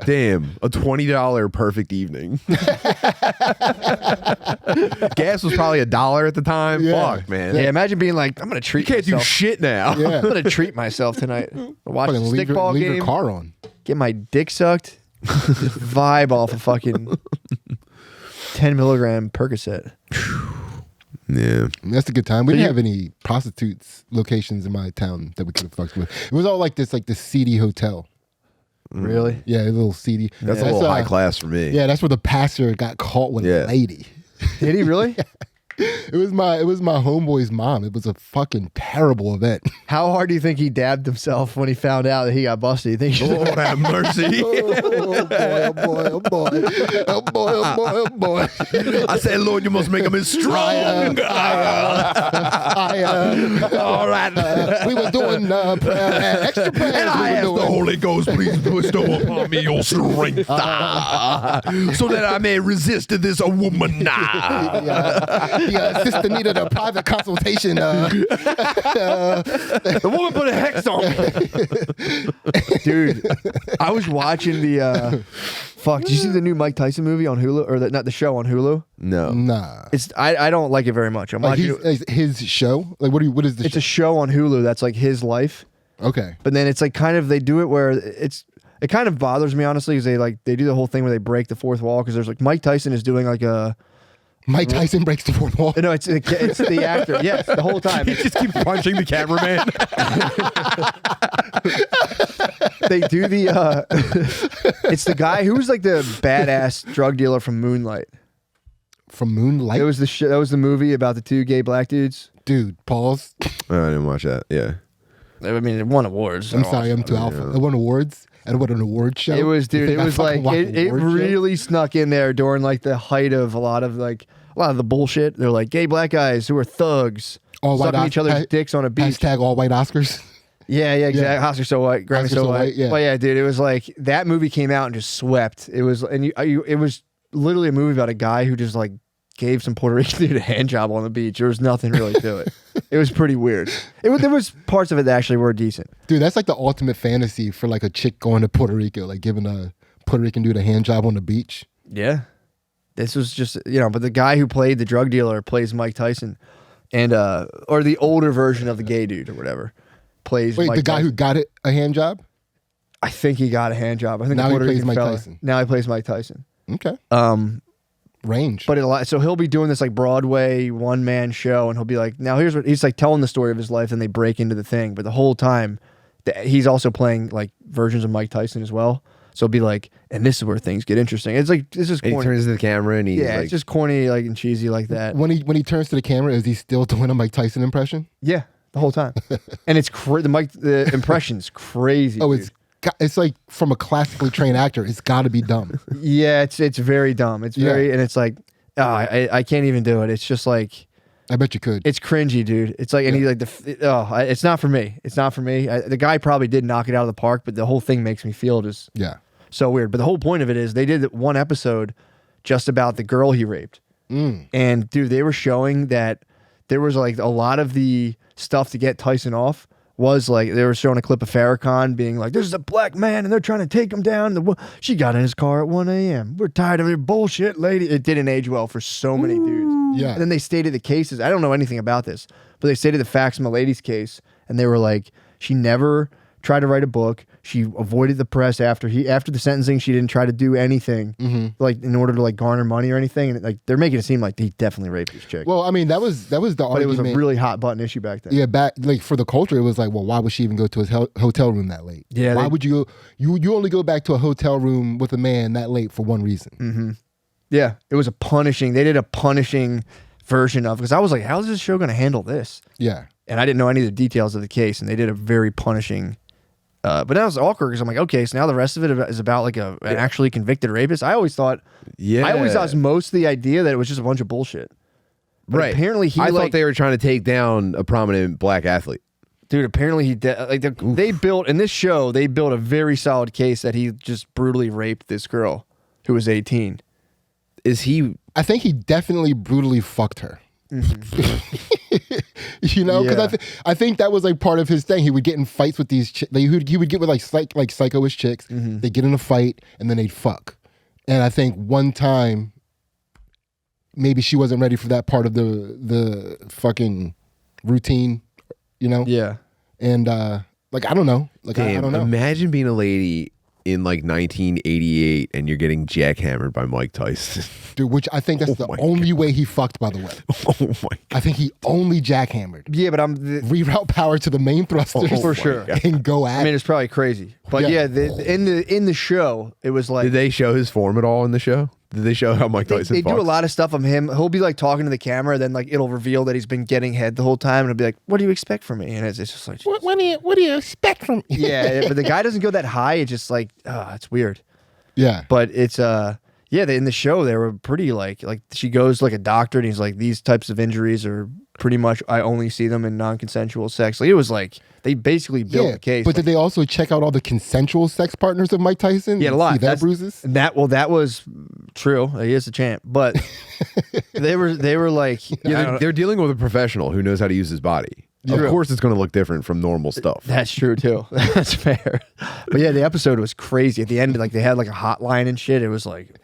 Damn, a $20 perfect evening. Gas was probably $1 at the time. Yeah. Fuck, man. Yeah, imagine being like, I'm gonna treat You can't do myself. shit now. Yeah. I'm gonna treat myself tonight. Watch the Fucking leave stickball your game. car on. Get my dick sucked. Just vibe off a fucking 10 milligram Percocet. Yeah. That's a good time. We didn't have any prostitutes locations in my town that we could have fucked with. It was all like this seedy hotel. Really? Yeah, a little seedy. That's a little high class for me. Yeah, that's where the pastor got caught with Yeah. a lady. Did he really? It was my homeboy's mom. It was a fucking terrible event. How hard do you think he dabbed himself when he found out that he got busted? You think he Lord have mercy. Oh boy, oh boy, oh boy, oh boy, oh boy, oh boy. I said, Lord, you must make him as strong. All right. We were doing extra prayers. And I ask the Holy Ghost, please bestow upon me your strength, so that I may resist this woman. The sister needed a private consultation. The woman put a hex on me. Dude, I was watching the fuck. Did you see the new Mike Tyson movie on Hulu, or not the show on Hulu? No. Nah. It's I don't like it very much. I'm Like watching. his show? Like what is the It's a show on Hulu that's like his life, Okay. but then it's like kind of they do it where it kind of bothers me honestly because they do the whole thing where they break the fourth wall because there's like Mike Tyson is doing like a. Mike Tyson breaks the fourth wall. No, it's the actor. Yes, the whole time. He just keeps punching the cameraman. They do the. It's the guy who's like the badass drug dealer from Moonlight. From Moonlight? It was that was the movie about the two gay black dudes. Dude, pause. Oh, I didn't watch that. Yeah. I mean, it won awards. I'm sorry, I'm too alpha. It won awards. And what an award show. It was, dude. You It think I was fucking like watch an it award show? really snuck in there during like the height of a lot of the bullshit. They're like gay black guys who are thugs All white sucking each other's dicks on a beach. Hashtag all white Oscars. Yeah, exactly. Oscar so white, Grammy Oscar so so white. white, yeah. But yeah, dude, it was like that movie came out and just swept. It was it was literally a movie about a guy who just like gave some Puerto Rican dude a hand job on the beach. There was nothing really to it. It was pretty weird. There was parts of it that actually were decent. Dude, that's like the ultimate fantasy for like a chick going to Puerto Rico, like giving a Puerto Rican dude a hand job on the beach. Yeah. This was just, but the guy who played the drug dealer plays Mike Tyson, and or the older version of the gay dude or whatever plays. Wait, Mike the guy Tyson. who got it a hand job? I think he got a hand job. I think Now the he Puerto plays Rican Mike fella. Tyson. Now he plays Mike Tyson. Okay. Range. But so he'll be doing this like Broadway one man show, and he'll be like, now here's what he's like telling the story of his life, and they break into the thing. But the whole time, he's also playing like versions of Mike Tyson as well. So it'll be like, and this is where things get interesting. It's like this is And he corny. turns to the camera and he's like, It's just corny, like and cheesy like that. when he turns to the camera, is he still doing a Mike Tyson impression? Yeah, the whole time, and it's the impression's crazy. Oh, dude. it's like from a classically trained actor. It's got to be dumb. Yeah, it's very dumb. It's very, and it's like, I can't even do it. It's just like, I bet you could. it's cringy, dude. It's like, and he like it's not for me. It's not for me. The guy probably did knock it out of the park, but the whole thing makes me feel just Yeah. so weird. But the whole point of it is they did one episode just about the girl he raped, and dude, they were showing that there was like a lot of the stuff to get Tyson off. Was like they were showing a clip of Farrakhan being like, "This is a black man, and they're trying to take him down." She got in his car at 1 a.m. We're tired of your bullshit, lady. It didn't age well for so many dudes. Yeah. And then they stated the cases. I don't know anything about this, but they stated the facts from the lady's case, and they were like, she never tried to write a book. She avoided the press after the sentencing. She didn't try to do anything like in order to like garner money or anything. And like they're making it seem like he definitely raped this chick. Well, I mean, that was the but argument. it was a really hot button issue back then. Yeah, back like for the culture, it was like, well, why would she even go to his hotel room that late? Yeah, why would you go? You only go back to a hotel room with a man that late for one reason. Yeah, it was they did a punishing version of, because I was like, how is this show going to handle this? Yeah, And I didn't know any of the details of the case, and they did a very punishing. But that was awkward because I'm like, okay, so now the rest of it is about like an actually convicted rapist. I always thought it was most of the idea that it was just a bunch of bullshit. But right. Apparently I thought they were trying to take down a prominent black athlete. Dude, apparently they built in this show. They built a very solid case that he just brutally raped this girl who was 18. Is he? I think he definitely brutally fucked her. You know, because I think that was like part of his thing. He would get in fights with these chicks. He would get with like psycho-ish chicks. They get in a fight and then they'd fuck. And I think one time, maybe she wasn't ready for that part of the fucking routine. You know? Yeah. And like I don't know. Like I don't know. Imagine being a lady in like 1988 and you're getting jackhammered by Mike Tyson. Dude, which I think that's the only way he fucked, by the way. Oh my God. I think he only jackhammered. Yeah, but Reroute power to the main thrusters for sure. and go at I mean, it's probably crazy. But yeah, in the show, it was like Did they show his form at all in the show? Did they show how Mike Tyson they do a fucks? lot of stuff of him. He'll be like talking to the camera, then like it'll reveal that he's been getting head the whole time, and it'll be like, "What do you expect from me?" And it's just like, What do you expect from me? yeah. But the guy doesn't go that high. It's just like, it's weird. Yeah. But it's in the show they were pretty like she goes to like a doctor and he's like, these types of injuries are pretty much I only see them in non-consensual sex. Like it was like they basically built the case. But did they also check out all the consensual sex partners of Mike Tyson? Yeah, a lot. See that bruises? That was true. He is a champ. But they were like, They're dealing with a professional who knows how to use his body. True. Of course, it's going to look different from normal stuff. That's true too. That's fair. But yeah, the episode was crazy. At the end, like they had like a hotline and shit. It was like,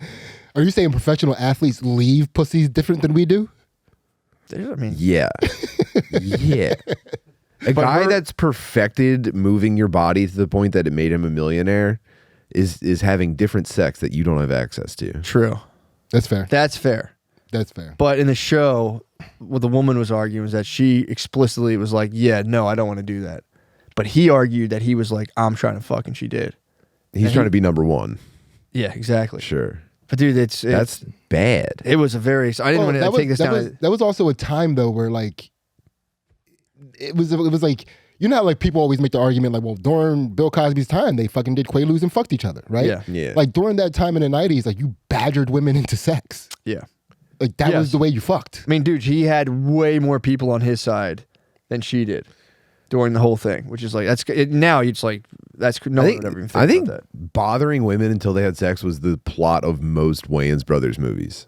Are you saying professional athletes leave pussies different than we do? I mean, Yeah. Yeah. A guy that's perfected moving your body to the point that it made him a millionaire is having different sex that you don't have access to. true. That's fair. That's fair. That's fair. But in the show, what the woman was arguing was that she explicitly was like, yeah, no, I don't want to do that. But he argued that he was like, I'm trying to fuck, and she did. He's trying to be number one. Yeah, exactly. Sure. But dude, That's bad. it was a very. I didn't want to take this down. That was also a time though where like it was like you know how like people always make the argument like, well, during Bill Cosby's time, they fucking did Quaaludes and fucked each other, right? Yeah. Like during that time in the 90s, like you badgered women into sex. Yeah. Like that was the way you fucked. I mean, dude, he had way more people on his side than she did during the whole thing, which is like now it's like that's no one would ever even think I think about that. bothering women until they had sex was the plot of most Wayans Brothers movies.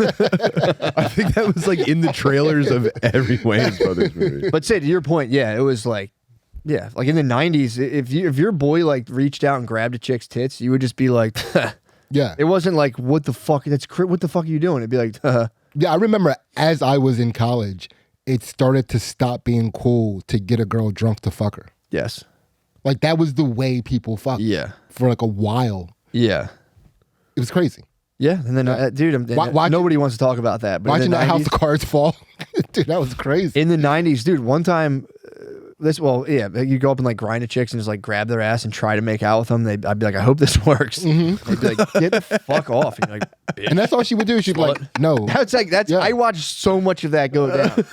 I think that was like in the trailers of every Wayans Brothers movie. But say to your point, yeah, it was like, yeah, like in the 90s, if your boy like reached out and grabbed a chick's tits, you would just be like, Yeah. It wasn't like, what the fuck? What the fuck are you doing? It'd be like, Yeah, I remember as I was in college, it started to stop being cool to get a girl drunk to fuck her. yes, Like that was the way people fucked. yeah, For like a while. yeah. It was crazy. Yeah, and then dude, nobody wants to talk about that. But Watching in the that 90s, House of Cards fall, dude, that was crazy. in the 90s, dude, one time, you go up and like grind a chicks and just like grab their ass and try to make out with them. I'd be like, I hope this works. They'd be like, get the fuck off. And you're like, bitch. And that's all she would do. She'd be like, no. Yeah. I watched so much of that go down.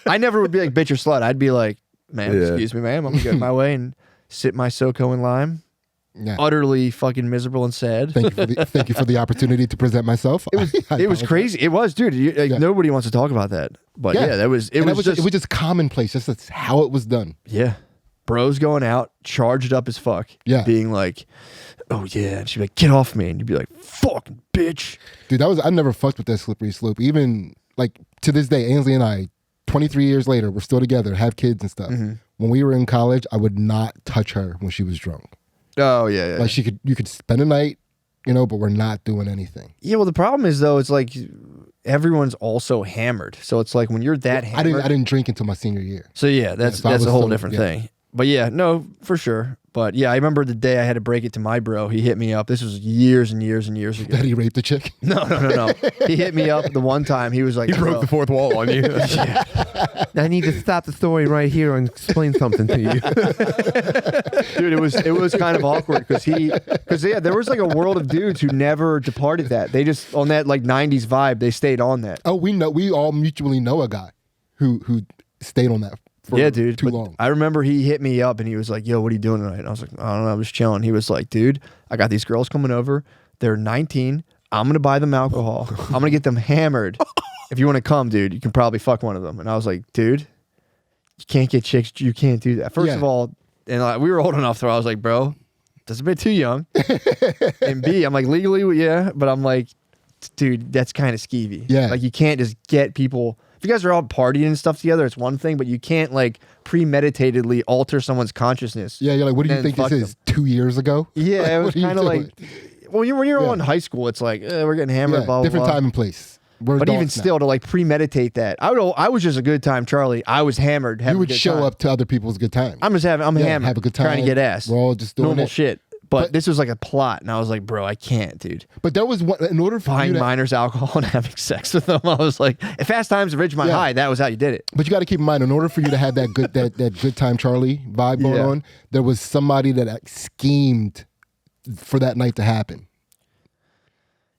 I never would be like, bitch or slut. I'd be like, ma'am, excuse me, ma'am, I'm gonna get my way and sip my SoCo and lime. Yeah. Utterly fucking miserable and sad. Thank you for the opportunity to present myself. It was crazy. It was, dude. Nobody wants to talk about that. But it was just commonplace. That's how it was done. Yeah. Bros going out, charged up as fuck. Yeah. Being like, oh yeah. And she'd be like, get off me. And you'd be like, fucking bitch. Dude, I never fucked with that slippery slope. Even like to this day, Ainsley and I, 23 years later, we're still together, have kids and stuff. Mm-hmm. When we were in college, I would not touch her when she was drunk. Oh yeah. Like you could spend a night, but we're not doing anything. Yeah, well the problem is though, it's like everyone's also hammered. So it's like when you're that hammered. I didn't drink until my senior year. So yeah, that's a whole different thing. But yeah, no, for sure. But yeah, I remember the day I had to break it to my bro. He hit me up. This was years and years and years ago. That he raped a chick? No. He hit me up the one time. He was like, He broke the fourth wall on you. I need to stop the story right here and explain something to you. Dude, it was kind of awkward because there was like a world of dudes who never departed that. They just on that like 90s vibe, they stayed on that. Oh, we all mutually know a guy who stayed on that for dude, too long. I remember he hit me up and he was like, yo, what are you doing tonight? And I was like, I don't know, I'm just chilling. He was like, dude, I got these girls coming over. They're 19. I'm going to buy them alcohol. I'm going to get them hammered. If you want to come, dude, you can probably fuck one of them. And I was like, dude, you can't get chicks. You can't do that. First of all, and we were old enough so I was like, bro, that's a bit too young. And B, I'm like, legally, yeah. But I'm like, dude, that's kind of skeevy. Yeah. Like you can't just get people. If you guys are all partying and stuff together, it's one thing, but you can't like premeditatedly alter someone's consciousness. Yeah, you're like, what do you think this is? 2 years ago? Yeah, Like, it was kind of like, when you're all in high school, it's like, we're getting hammered, blah, blah, different blah. time and place. We're But even adults now. still, to like premeditate that, I was just a good time, Charlie. I was hammered. You would show up to other people's good time. I'm hammered. Have a good time. Trying to get ass. We're all just doing normal it. shit. But this was like a plot, and I was like, bro, I can't, dude. But that was in order for Buying you to, minors alcohol and having sex with them. I was like, at Fast Times at Ridgemont High, that was how you did it. But you got to keep in mind, in order for you to have that good that good time Charlie vibe going on, there was somebody that schemed for that night to happen.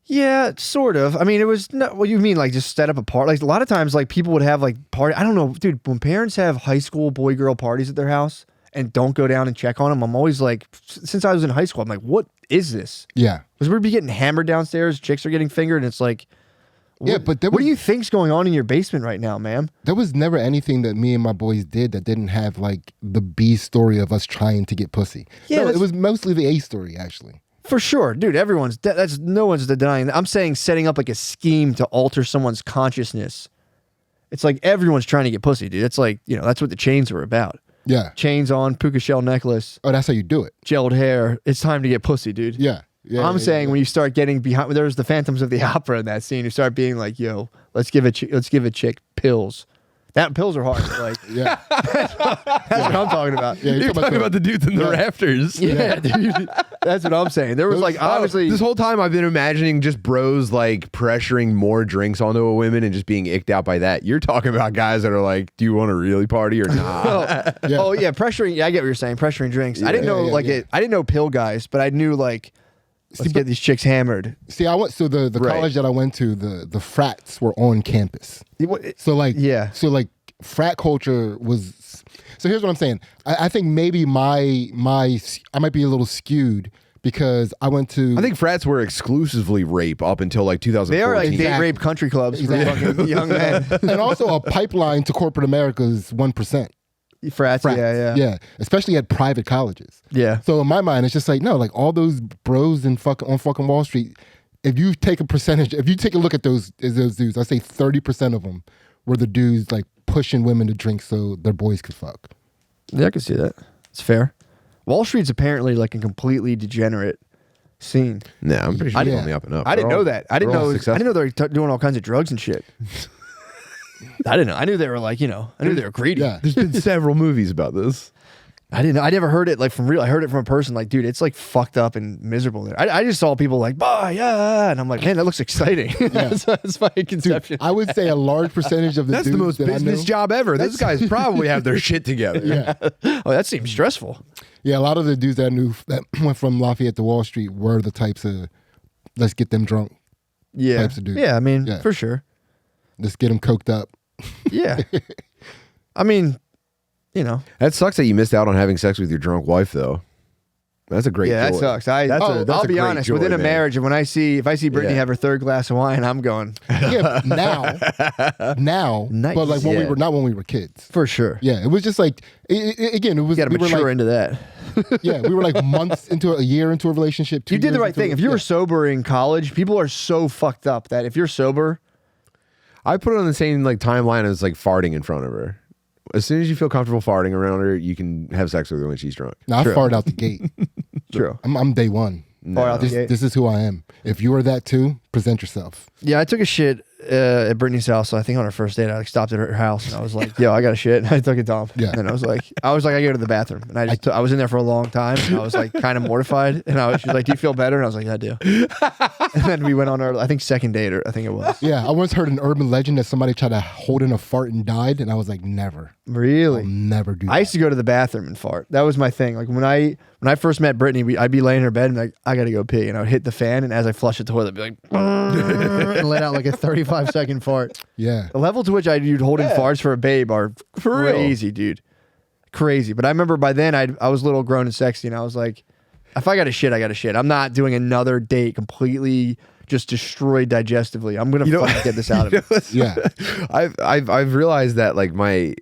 Yeah, sort of. I mean, it was not what you mean, like just set up a party. Like a lot of times, like people would have like party. I don't know, dude. When parents have high school boy girl parties at their house and don't go down and check on them, I'm always like, since I was in high school, I'm like, what is this? Yeah. Because we'd be getting hammered downstairs, chicks are getting fingered, and it's like, But what do you think's going on in your basement right now, ma'am? There was never anything that me and my boys did that didn't have like the B story of us trying to get pussy. Yeah, No, it was mostly the A story actually. For sure, dude. That's no one's denying that. I'm saying setting up like a scheme to alter someone's consciousness. It's like everyone's trying to get pussy, dude. It's like, that's what the chains were about. Yeah. Chains on, puka shell necklace, Oh, that's how you do it. gelled hair. It's time to get pussy, dude. Yeah. I'm saying when you start getting behind, there's the Phantoms of the Opera in that scene. You start being like, yo, let's give a chick pills. That pills are hard. Like, Yeah. that's what I'm talking about. Yeah, You're talking about the dudes in the rafters. Yeah, dude. That's what I'm saying. There was like obviously this whole time I've been imagining just bros like pressuring more drinks onto a women and just being icked out by that. You're talking about guys that are like, do you want to really party or not? Oh yeah, pressuring. Yeah, I get what you're saying. Pressuring drinks. I didn't know I didn't know pill guys, but I knew like let's get these chicks hammered. See, the college that I went to, the frats were on campus. So like Yeah. So like frat culture was So here's what I'm saying. I think maybe I might be a little skewed because I went to. I think frats were exclusively rape up until like 2014. They are like date Exactly. rape country clubs for Exactly. fucking young men. And also a pipeline to corporate America's 1%. Frats, yeah. Yeah, especially at private colleges. Yeah. So in my mind, it's just like, no, like all those bros on fucking Wall Street, if you take a look at those dudes, I say 30% of them were the dudes like pushing women to drink so their boys could fuck. Yeah, I can see that. It's fair. Wall Street's apparently like a completely degenerate scene. No, I'm pretty sure I they're didn't- on the up and up. I didn't They're know all- that. I didn't they're all know. I successful. didn't know they were doing all kinds of drugs and shit. I didn't know. I knew they were like, I knew they were greedy. Yeah. There's been several movies about this. I didn't know. I never heard it like from real. I heard it from a person like, dude, it's like fucked up and miserable there. I just saw people like, bah, yeah, and I'm like, man, that looks exciting. That's my conception. I would say a large percentage of the That's dudes the most that I business know, job ever. Those guys probably have their shit together. Yeah. Oh, that seems stressful. Yeah, a lot of the dudes that I knew that went from Lafayette to Wall Street were the types of let's get them drunk, Yeah. types of dudes. Yeah, I mean, Yeah. for sure. let's get them coked up. Yeah. I mean, That sucks that you missed out on having sex with your drunk wife, though. That's a great yeah, joy. that sucks. That's I'll a be great honest. joy, Within a man. marriage, and if I see Brittany Yeah. have her third glass of wine, I'm going Yeah, now, Nice. but like when Yeah. not when we were kids. for sure. Yeah, it was just like again, it was You got to we were mature like, into that. yeah, we were like a year into a relationship. 2 You did the years right into thing. it. If you were Yeah. sober in college, people are so fucked up that if you're sober, I put it on the same like timeline as like farting in front of her. As soon as you feel comfortable farting around her, you can have sex with her when she's drunk. Now, I True. farted out the gate. true. I'm day one. Far out the gate. This is who I am. If you are that too, present yourself. Yeah, I took a shit at Brittany's house. So I think on our first date, I like stopped at her house and I was like, "Yo, I got a shit." And I took a dump. Yeah. And I was like, I go to the bathroom, and I was in there for a long time, and I was like kind of mortified. And she was like, "Do you feel better?" And I was like, "I do." And then we went on our, I think, second date, or I think it was. Yeah, I once heard an urban legend that somebody tried to hold in a fart and died, and I was like, never. Really? I'll never do that. I used to go to the bathroom and fart. That was my thing. Like when I first met Brittany, I'd be laying in her bed and like, I gotta go pee, and I would hit the fan, and as I flush the toilet, I'd be like, and let out like a 35-second fart. Yeah. The level to which you'd hold in farts for a babe are For real. crazy, dude. Crazy. But I remember by then I was a little grown and sexy, and I was like, if I got a shit, I got a shit. I'm not doing another date completely just destroyed digestively. I'm gonna fucking get this out of it. Yeah. I've realized that like my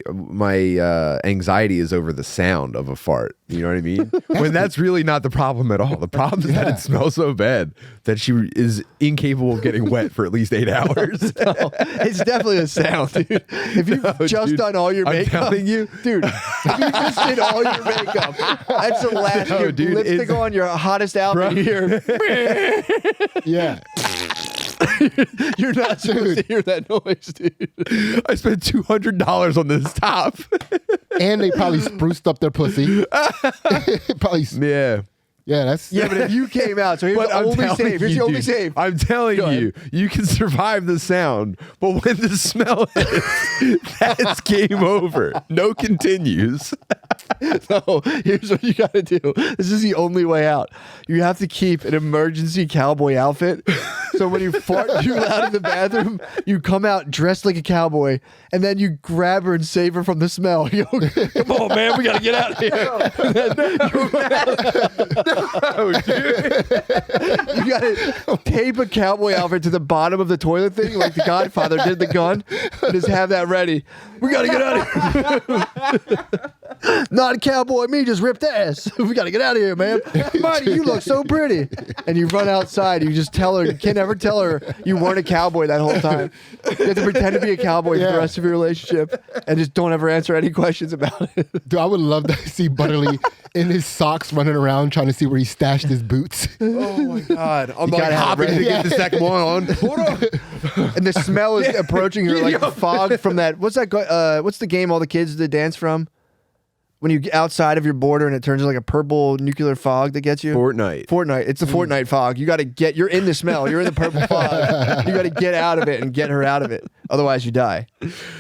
anxiety is over the sound of a fart. You know what I mean? When that's really not the problem at all. The problem is that Yeah. it smells so bad that she is incapable of getting wet for at least 8 hours. It's definitely a sound, dude. If you've No, just dude, done all your I'm makeup, telling you. dude. If you just did all your makeup, that's the last No, your dude, lipstick it's- on your hottest outfit. You hear, Yeah. you're not supposed to hear that noise, dude. I spent $200 on this top. And they probably spruced up their pussy. Probably. Yeah. Yeah, that's. Yeah, but if you came out, so here's But the I'm only telling save. Here's you, the only dude, save. I'm telling Go you, you can survive the sound, but when the smell hits, that's game over. No continues. No, here's what you got to do. This is the only way out. You have to keep an emergency cowboy outfit. So when you fart too loud in the bathroom, you come out dressed like a cowboy, and then you grab her and save her from the smell. You go, come on, man, we got to get out of here. Oh, dude. You got to tape a cowboy outfit to the bottom of the toilet thing, like the Godfather did the gun, and just have that ready. We got to get out of here. Not a cowboy, me just ripped ass. We got to get out of here, man. Marty, you look so pretty. And you run outside. You just tell her. You can't ever tell her you weren't a cowboy that whole time. You have to pretend to be a cowboy for the rest of your relationship, and just don't ever answer any questions about it. Dude, I would love to see Butterly in his socks running around trying to see where he stashed his boots. Oh, my God. I'm You like gotta have hopping it to ready. get the second one on. Hold on. And the smell is approaching her like fog from that. What's that? What's the game all the kids that dance from? When you get outside of your border and it turns into like a purple nuclear fog that gets you. Fortnite. It's the Fortnite fog. You got to get. You're in the smell. You're in the purple fog. You got to get out of it and get her out of it. Otherwise, you die,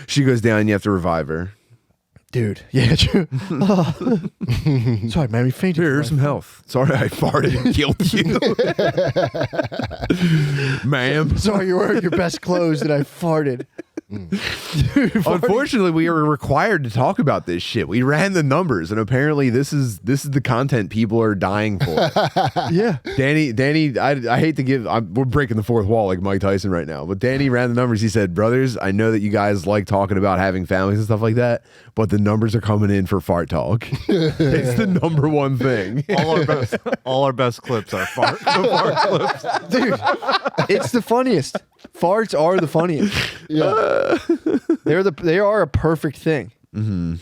She goes down, you have to revive her. dude. Yeah, true. Oh. Sorry, man. We fainted. Here's some health. Sorry I farted and killed you. Ma'am. Sorry, you're wearing your best clothes and I farted. Unfortunately, we are required to talk about this shit. We ran the numbers, and apparently, this is the content people are dying for. Yeah. Danny, I hate to give. We're breaking the fourth wall like Mike Tyson right now. But Danny ran the numbers. He said, "Brothers, I know that you guys like talking about having families and stuff like that, but the numbers are coming in for fart talk. It's the number one thing." All our best clips are fart clips. Dude, it's the funniest. Farts are the funniest. Yeah. They are a perfect thing. I mean,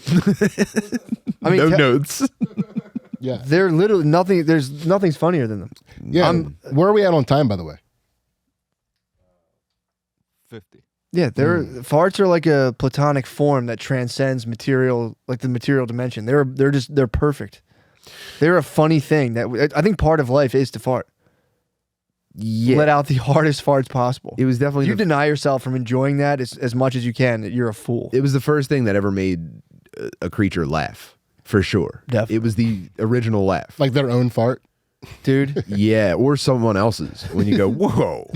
No notes. Yeah. they're literally nothing. There's nothing's funnier than them. Yeah. Where are we at on time, by the way? 50. Yeah, farts are like a platonic form that transcends material, like the material dimension. They're perfect. They're a funny thing that I think part of life is to fart. Yeah. Let out the hardest farts possible. It was definitely If you deny yourself from enjoying that as much as you can, you're a fool. It was the first thing that ever made a creature laugh, for sure. Definitely. It was the original laugh. Like their own fart? Dude. Yeah, or someone else's. When you go, whoa.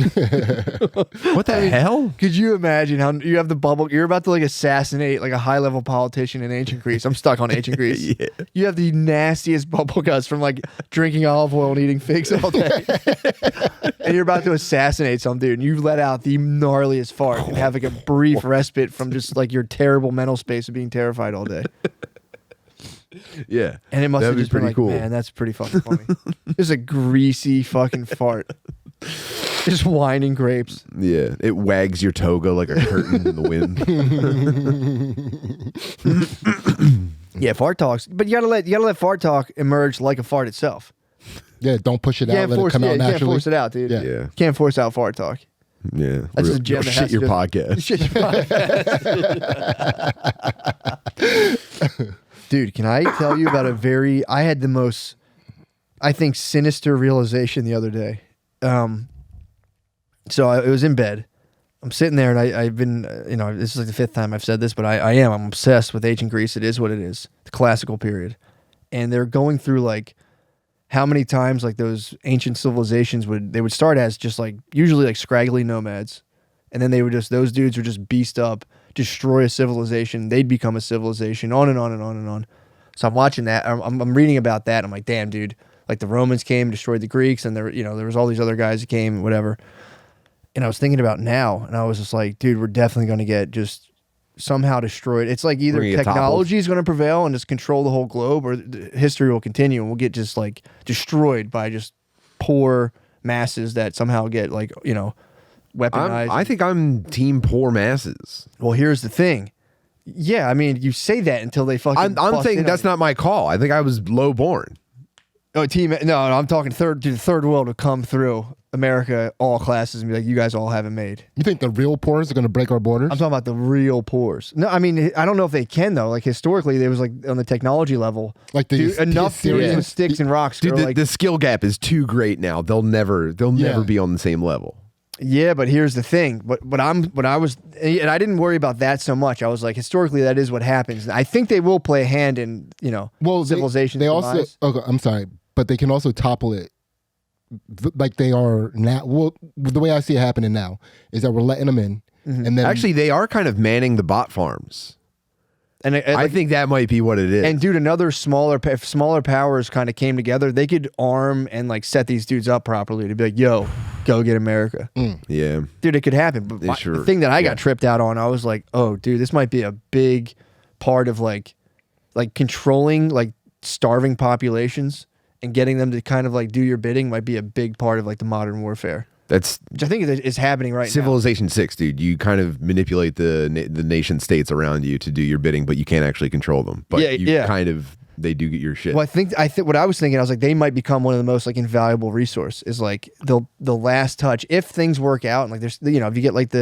What the hell? Could you imagine how you have the bubble? You're about to like assassinate like a high level politician in ancient Greece. I'm stuck on ancient Greece. Yeah. You have the nastiest bubble guts from like drinking olive oil and eating figs all day. And you're about to assassinate some dude and you let out the gnarliest fart and have like a brief respite from just like your terrible mental space of being terrified all day. Yeah. And it must That'd have be just been pretty like, cool. man, that's pretty fucking funny. Just a greasy fucking fart. Just whining grapes. Yeah. It wags your toga like a curtain in the wind. Yeah, fart talks. But you gotta let fart talk emerge like a fart itself. Yeah, don't push it You out. Let it come out you can't naturally. force it out, dude. Yeah. Yeah. Can't force out fart talk. Yeah. That's just a gem Real that shit has your to just- podcast. Shit your podcast. Dude, can I tell you about I had the most, I think, sinister realization the other day. So I was in bed. I'm sitting there and I've been, this is like the fifth time I've said this, but I'm obsessed with ancient Greece. It is what it is. The classical period. And they're going through like how many times like those ancient civilizations would start as just like usually like scraggly nomads. And then those dudes would just beast up, destroy a civilization. They'd become a civilization, on and on and on and on. So I'm watching that. I'm reading about that. I'm like, damn, dude. Like the Romans came, destroyed the Greeks, and there was all these other guys that came, whatever. And I was thinking about now, and I was just like, dude, we're definitely going to get just somehow destroyed. It's like either technology is going to prevail and just control the whole globe, or history will continue, and we'll get just like destroyed by just poor masses that somehow get like, weaponized. I think I'm team poor masses. Well, here's the thing. Yeah, I mean, you say that until they fucking. I'm saying that's not my call. I think I was low born. Oh, team. No, I'm talking the third world would come through America, all classes, and be like, you guys all have it made. You think the real poors are going to break our borders? I'm talking about the real poors. No, I mean, I don't know if they can though. Like historically, there was like on the technology level, Like the enough dudes with sticks and rocks. Dude, like, the skill gap is too great now. They'll never be on the same level. yeah, but here's the thing. What I was, and I didn't worry about that so much. I was like, historically, that is what happens. I think they will play a hand in, civilization. They also. Okay, I'm sorry, but they can also topple it. Like they are now. Well, the way I see it happening now is that we're letting them in, and then Actually, they are kind of manning the bot farms. And I think that might be what it is. And dude, another if smaller powers kind of came together, they could arm and like set these dudes up properly to be like, yo, go get America. Yeah. Dude, it could happen. But the thing that I got tripped out on, I was like, oh, dude, this might be a big part of like controlling like starving populations and getting them to kind of like do your bidding might be a big part of like the modern warfare. That's Which I think is happening right Civilization 6, dude. You kind of manipulate the nation states around you to do your bidding, but you can't actually control them. But they do get your shit. now. Well, I think what I was thinking, I was like, they might become one of the most like invaluable resource is like the last touch if things work out and like there's if you get like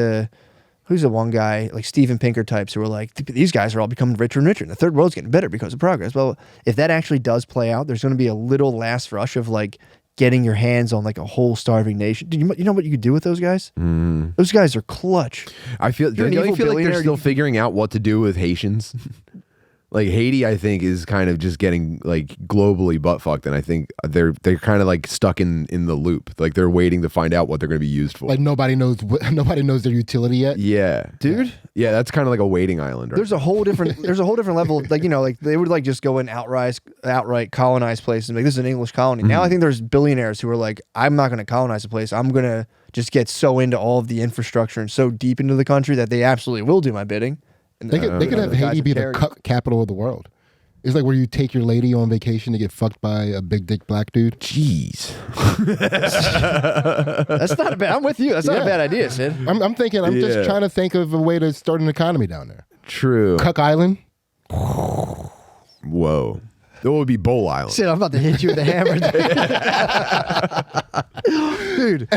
who's the one guy like Steven Pinker types who are like these guys are all becoming richer and richer and the third world's getting better because of progress. Well, if that actually does play out, there's going to be a little last rush of like getting your hands on like a whole starving nation. Dude, you know what you could do with those guys? Those guys are clutch. I feel You're an don't you evil feel like they're billionaire, still figuring out what to do with Haitians. Like Haiti, I think, is kind of just getting like globally butt fucked, and I think they're kind of like stuck in the loop. Like they're waiting to find out what they're going to be used for. Like nobody knows their utility yet. Yeah, Dude. Yeah, that's kind of like a waiting island. Right? There's a whole different level of, like, you know, like they would like just go and outright colonize places and like, this is an English colony. Now I think there's billionaires who are like, I'm not going to colonize a place. I'm going to just get so into all of the infrastructure and so deep into the country that they absolutely will do my bidding. And They could have Haiti be the capital of the world. It's like where you take your lady on vacation to get fucked by a big dick black dude. Jeez, That's not a bad. I'm with you. That's not a bad idea, Sid. I'm thinking. I'm just trying to think of a way to start an economy down there. true. Cuck Island. Whoa, that would be Bowl Island. Sid, I'm about to hit you with a hammer, dude.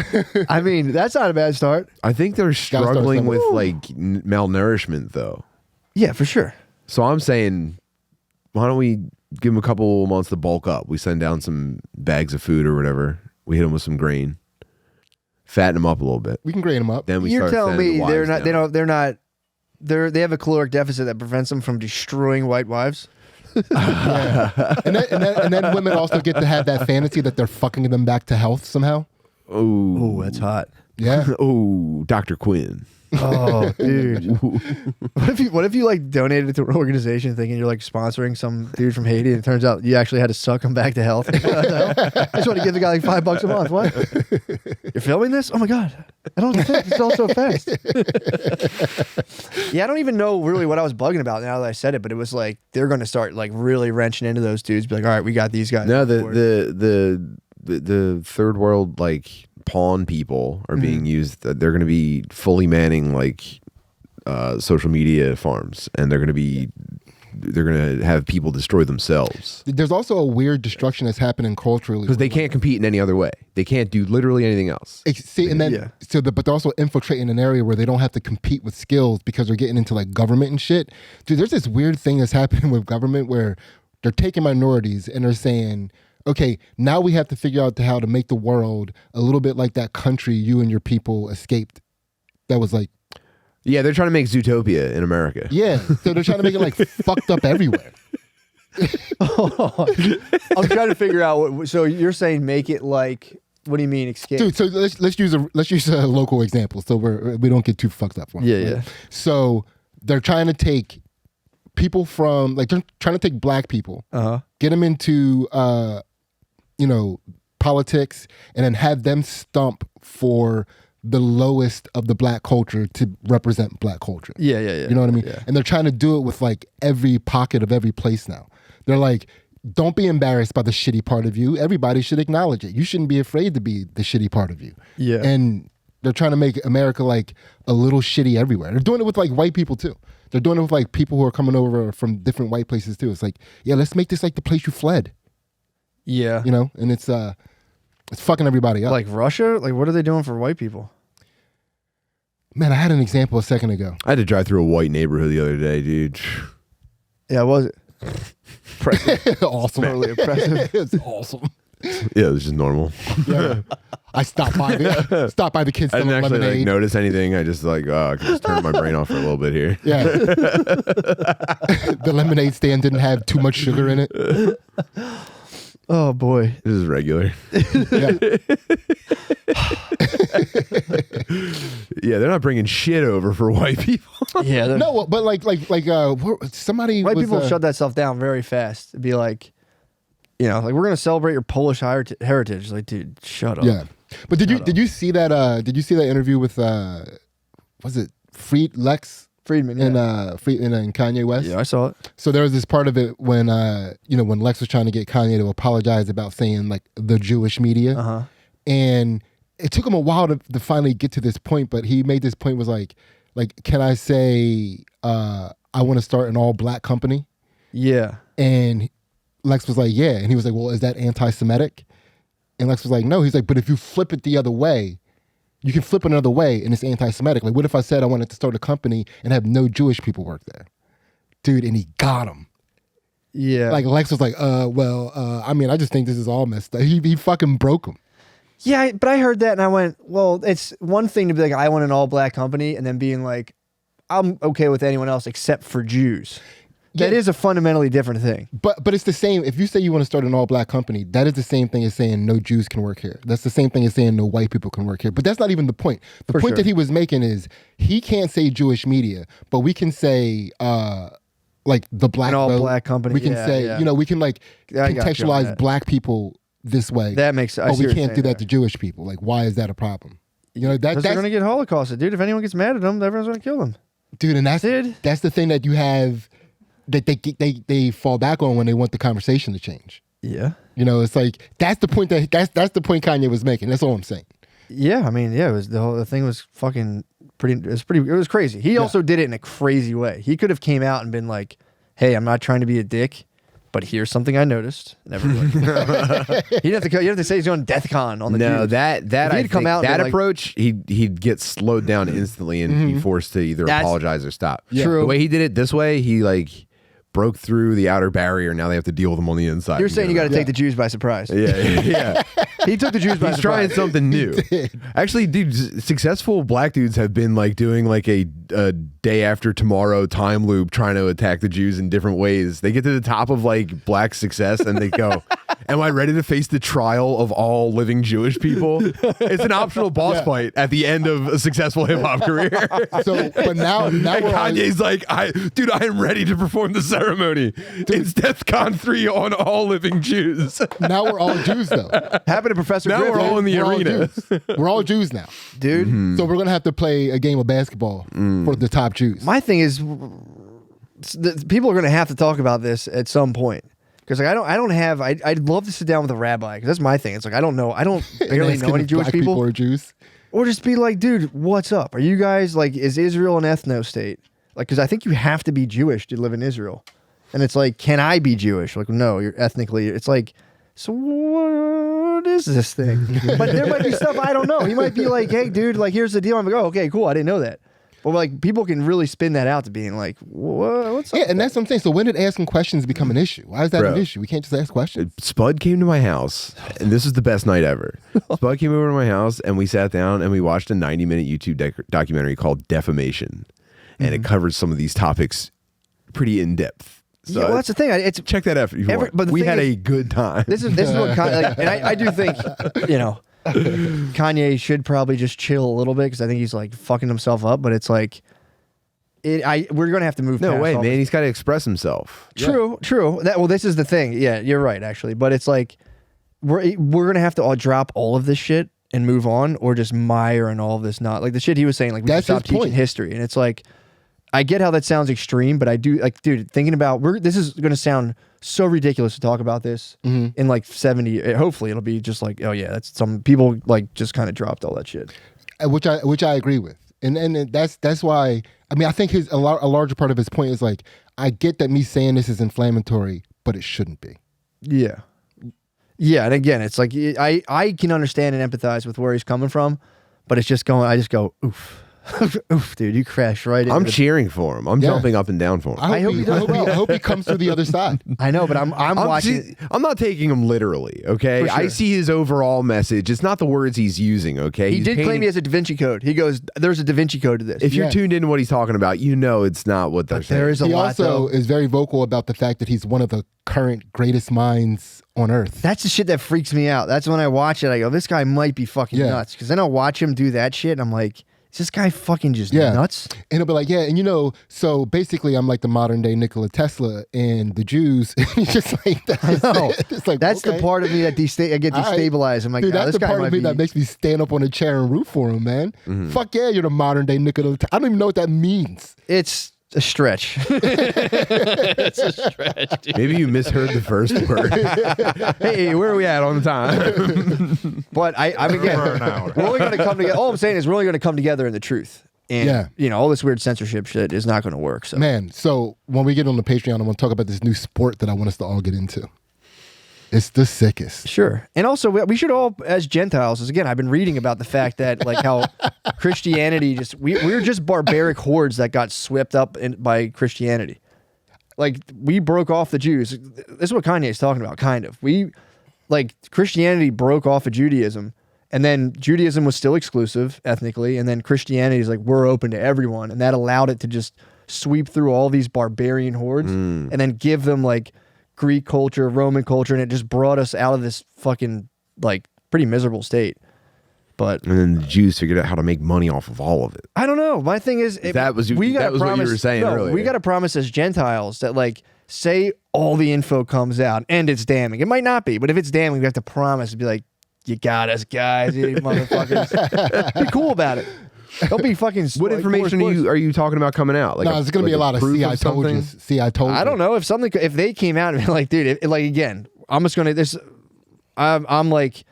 I mean, that's not a bad start. I think they're start struggling somewhere. with like malnourishment though. Yeah, for sure. So I'm saying, why don't we give them a couple months to bulk up? We send down some bags of food or whatever. We hit them with some grain, fatten them up a little bit. We can grade them up. Then we You're start telling sending me the they're wives not. They down. don't. They're not. They have a caloric deficit that prevents them from destroying white wives. And then women also get to have that fantasy that they're fucking them back to health somehow. Oh, that's hot. Yeah. oh, Dr. Quinn. Oh, dude. What if you like donated to an organization thinking you're like sponsoring some dude from Haiti, and it turns out you actually had to suck him back to health? I just want to give the guy like $5 a month. What? You're filming this? Oh my god! I don't think it's all so fast. Yeah, I don't even know really what I was bugging about now that I said it, but it was like they're going to start like really wrenching into those dudes. Be like, all right, we got these guys. No, on board." the third world like pawn people are being used. They're going to be fully manning like social media farms, and they're going to have people destroy themselves There's also a weird destruction that's happening culturally because they can't compete in any other way. They can't do literally anything else. See, and then Yeah. but they're also infiltrating an area where they don't have to compete with skills because they're getting into like government and shit. Dude, there's this weird thing that's happening with government where they're taking minorities and they're saying, okay, now we have to figure out how to make the world a little bit like that country you and your people escaped. That was like, Yeah, they're trying to make Zootopia in America. yeah. So they're trying to make it like fucked up everywhere. I'm trying to figure out what. So you're saying make it like? What do you mean escape? Dude, so let's use a local example so we don't get too fucked up. Yeah. So they're trying to take people from they're trying to take black people, get them into politics, and then have them stump for the lowest of the black culture to represent black culture. Yeah. You know what I mean? Yeah. And they're trying to do it with like every pocket of every place now. They're like, don't be embarrassed by the shitty part of you. Everybody should acknowledge it. You shouldn't be afraid to be the shitty part of you. Yeah. And they're trying to make America like a little shitty everywhere. They're doing it with like white people too. They're doing it with like people who are coming over from different white places too. It's like, yeah, let's make this like the place you fled. Yeah. You know? And it's fucking everybody up. Like Russia? Like what are they doing for white people? Man, I had an example a second ago. I had to drive through a white neighborhood the other day, dude. Yeah, was it? Awesome. Totally impressive. It's awesome. Yeah, it was just normal. Yeah. I stopped by the kids I selling didn't actually lemonade. like notice anything. I just like, I can just turn my brain off for a little bit here. Yeah. The lemonade stand didn't have too much sugar in it. Oh boy. This is regular. Yeah. Yeah, they're not bringing shit over for white people. Yeah. No, but somebody White was, people shut that stuff down very fast. It'd be like, like we're gonna celebrate your Polish heritage. Like, dude, shut up. Yeah. But did you see that interview with was it Lex Friedman. and Yeah. and Kanye West? Yeah, I saw it. So there was this part of it when when Lex was trying to get Kanye to apologize about saying like the Jewish media, and it took him a while to finally get to this point. But he made this point was like, can I say I want to start an all black company? Yeah. And Lex was like, yeah, and he was like, well, is that anti-Semitic? And Lex was like, no. He's like, but if you flip it the other way, you can flip it another way, and it's anti-Semitic. Like, what if I said I wanted to start a company and have no Jewish people work there? Dude, and he got him. Yeah. Like, Lex was like, I mean, I just think this is all messed up. He fucking broke him. Yeah, but I heard that and I went, well, it's one thing to be like, I want an all black company, and then being like, I'm okay with anyone else except for Jews. That is a fundamentally different thing. But it's the same. If you say you want to start an all-black company, that is the same thing as saying no Jews can work here. That's the same thing as saying no white people can work here. But that's not even the point. The point that he was making is he can't say Jewish media, but we can say like the black An vote. all-black company. We can say, you know, we can like I got you on contextualize that. black people this way. That makes sense. Oh, we can't do that to Jewish people. Like, why is that a problem? You know, They're that's going to get Holocausted, dude. If anyone gets mad at them, everyone's going to kill them. dude, and that's the thing that you have that they fall back on when they want the conversation to change. Yeah. You know, it's like that's the point that's the point Kanye was making. That's all I'm saying. Yeah, I mean, yeah, it was the thing was fucking pretty. It was crazy. He also did it in a crazy way. He could have came out and been like, "Hey, I'm not trying to be a dick, but here's something I noticed." And everyone, he didn't have to say he's on DeathCon on the No, dude. that I he'd come think out and that be like- approach, he'd get slowed down instantly and be forced to either That's apologize or stop. true. The way he did it this way, he like broke through the outer barrier. Now they have to deal with them on the inside. You're saying you got to take the Jews by surprise. Yeah. He took the Jews by He's surprise. trying something new. Actually, dude, successful black dudes have been like doing like a day after tomorrow time loop trying to attack the Jews in different ways. They get to the top of like black success and they go, "Am I ready to face the trial of all living Jewish people?" It's an optional boss fight at the end of a successful hip hop career. So, but now And we're on, Kanye's like, I am ready to perform the ceremony. It's DEFCON 3 on all living Jews. now we're all Jews though. Happened to Professor Now Griffin. we're all in the We're all arena. Jews. We're all Jews now. Dude. So we're gonna have to play a game of basketball for the top Jews. My thing is, people are going to have to talk about this at some point. Because like I'd love to sit down with a rabbi because that's my thing. It's like I don't barely Asking know any if Jewish black people, are Jews. or just be like, dude, what's up? Are you guys like, is Israel an ethno state? Like, because I think you have to be Jewish to live in Israel, and it's like, can I be Jewish? Like, no, you're ethnically. It's like, so what is this thing? But there might be stuff I don't know. He might be like, hey, dude, like here's the deal. I'm like, oh, okay, cool. I didn't know that. But like people can really spin that out to being like, what's up? Yeah, and that's what I'm saying. So when did asking questions become an issue? Why is that an Bro. issue? We can't just ask questions. Spud came to my house, and this was the best night ever. Spud came over to my house, and we sat down and we watched a 90-minute YouTube documentary called Defamation, and it covered some of these topics pretty in depth. So Yeah, well, that's the thing. It's check that out if you want. but the We thing had is- a good time. This is what like, and I do think, you know, Kanye should probably just chill a little bit because I think he's like fucking himself up. But it's like, we're gonna have to move. No past way, all man. this. He's got to express himself. True. This is the thing. Yeah, you're right, actually. But it's like we're gonna have to all drop all of this shit and move on, or just mire in all of this. Not like the shit he was saying. Like we should That's stop his teaching point. history, and it's like. I get how that sounds extreme, but I do like, dude, thinking about this is going to sound so ridiculous to talk about this in like 70. Hopefully it'll be just like, oh yeah, that's some people like just kind of dropped all that shit. Which I agree with, and that's why. I mean, I think a larger part of his point is like, I get that me saying this is inflammatory, but it shouldn't be. Yeah. Yeah. And again, it's like, I can understand and empathize with where he's coming from, but it's just I just go, oof. Oof, dude, you crashed right I'm into cheering for him. I'm jumping up and down for him. I hope he comes to the other side. I know, but I'm watching. I'm not taking him literally, okay? For sure. I see his overall message. It's not the words he's using, okay? He He's did claim painting- he has a Da Vinci Code. He goes, there's a Da Vinci Code to this. If you're Yeah. tuned into what he's talking about, you know it's not what they're saying. there is a He lot, also though. is very vocal about the fact that he's one of the current greatest minds on earth. That's the shit that freaks me out. That's when I watch it, I go, this guy might be fucking Yeah. nuts. Because then I'll watch him do that shit, and I'm like, is this guy fucking just Yeah. nuts? And he'll be like, yeah, and you know, so basically I'm like the modern day Nikola Tesla, and the Jews, he's just like, that's No, it's like, that's okay. the part of me that I get All right. destabilized. I'm like, Dude, nah, that's this the guy part might of me be. that makes me stand up on a chair and root for him, man. Fuck yeah, you're the modern day Nikola. I don't even know what that means. It's a stretch. It's a stretch, dude. Maybe you misheard the first word. Hey, where are we at on the time? But I'm again, For an hour. we're only going to come together. All I'm saying is we're only going to come together in the truth. And, Yeah. you know, all this weird censorship shit is not going to work. So, Man, so when we get on the Patreon, I'm going to talk about this new sport that I want us to all get into. It's the sickest. sure. And also, we should all, as Gentiles, as again, I've been reading about the fact that, like, how Christianity we're just barbaric hordes that got swept up by Christianity. Like, we broke off the Jews. This is what Kanye's talking about, kind of. Christianity broke off of Judaism, and then Judaism was still exclusive ethnically, and then Christianity is like, we're open to everyone, and that allowed it to just sweep through all these barbarian hordes and then give them like Greek culture, Roman culture, and it just brought us out of this fucking like pretty miserable state. But And then the Jews figured out how to make money off of all of it. I don't know. My thing is, That was what you were saying earlier. We got to promise as Gentiles that, like, say all the info comes out and it's damning. It might not be, but if it's damning, we have to promise to be like, you got us, guys, you motherfuckers. Be cool about it. Don't be fucking. What information are you talking about coming out? Like no, it's going to be a lot of proof see, I told you. something? See, I told you. I don't know if they came out and be like, dude, like again, I'm just gonna this. I'm like,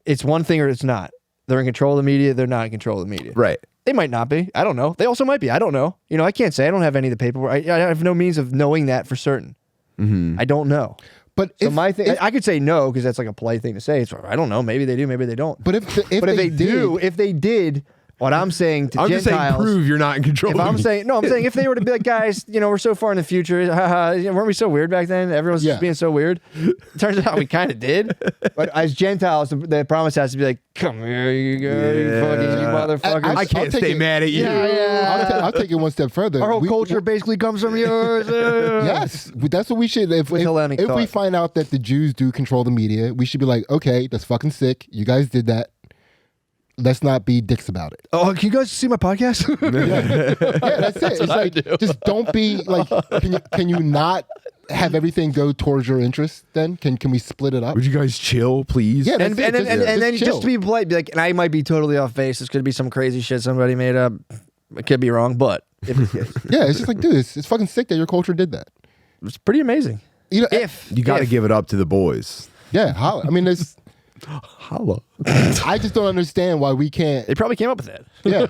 it's one thing or it's not. They're in control of the media. They're not in control of the media. Right. They might not be. I don't know. They also might be. I don't know. You know, I can't say. I don't have any of the paperwork. I have no means of knowing that for certain. I don't know. But So if, my thing, if- I could say no because that's like a polite thing to say. It's I don't know. Maybe they do. Maybe they don't. but if If they did, what I'm saying to I'm just saying Gentiles, prove you're not in control. if of I'm me. saying no, I'm saying if they were to be like, guys, you know, we're so far in the future, weren't we so weird back then? Everyone's Yeah. just being so weird. Turns out we kind of did. But as Gentiles, the promise has to be like, come here, you guys, you fucking you motherfuckers. I can't I'll take stay it- mad at you. I'll take it one step further. Our whole We- culture basically comes from yours. Yes, that's what we should. If Hellenic we thought. find out that the Jews do control the media, we should be like, okay, that's fucking sick. You guys did that. Let's not be dicks about it. Oh, can you guys see my podcast? Yeah, that's it. It's like just don't be like. Can you not have everything go towards your interest? Then can we split it up? Would you guys chill, please? Yeah, and that's it. then chill. just to be polite, be like, and I might be totally off base. This could be some crazy shit somebody made up. I could be wrong, but if Yeah, it's just like, dude, it's fucking sick that your culture did that. it's pretty amazing. You know, You got to give it up to the boys. yeah. Holla. I mean, it's. Holla. I just don't understand why we can't. They probably came up with that. Yeah.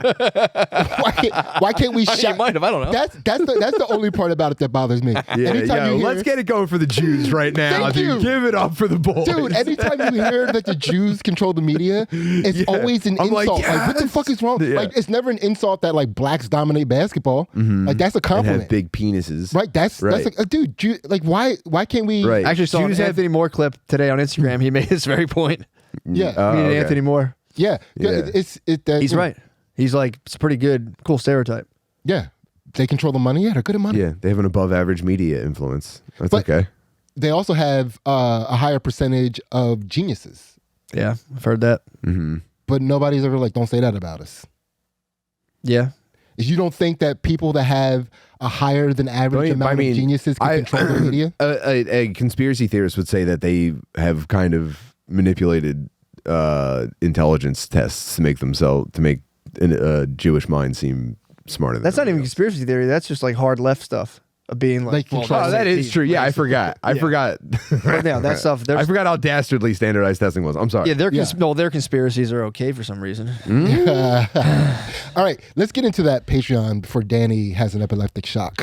why can't we I mean, shout? you might have, I don't know. That's the only part about it that bothers me. Yeah, Anytime you hear, let's get it going for the Jews right now, Thank dude. you. Give it up for the boys. Dude, anytime you hear that the Jews control the media, it's always an I'm like, insult. Like, what the yes. fuck is wrong? Yeah. Like, it's never an insult that like blacks dominate basketball. Like, that's a And compliment, have big penises. right? That's like, dude, like, why can't we? Right. I actually saw Jews an have- Anthony Moore clip today on Instagram. He made this very point. Yeah, Oh, Me and okay. Anthony Moore. yeah. Yeah. He's He's right. He's like, it's a pretty good, cool stereotype. Yeah, they control the money. Yeah, they're good at money. Yeah, they have an above average media influence. That's But- okay. They also have a higher percentage of geniuses, Yeah, I've heard that. but nobody's ever like, don't say that about us. Yeah. Is you don't think that people that have a higher than average amount of geniuses can control the media? A conspiracy theorist would say that they have kind of manipulated intelligence tests to make a Jewish mind seem smarter than That's not even everybody else. conspiracy theory. That's just like hard left stuff of being like, Like control- Oh, that is true. Yeah, I forgot. I forgot. But yeah, that stuff. I There's, forgot how dastardly standardized testing was. I'm sorry. yeah, Yeah. their conspiracies are okay for some reason. All right, let's get into that Patreon before Danny has an epileptic shock.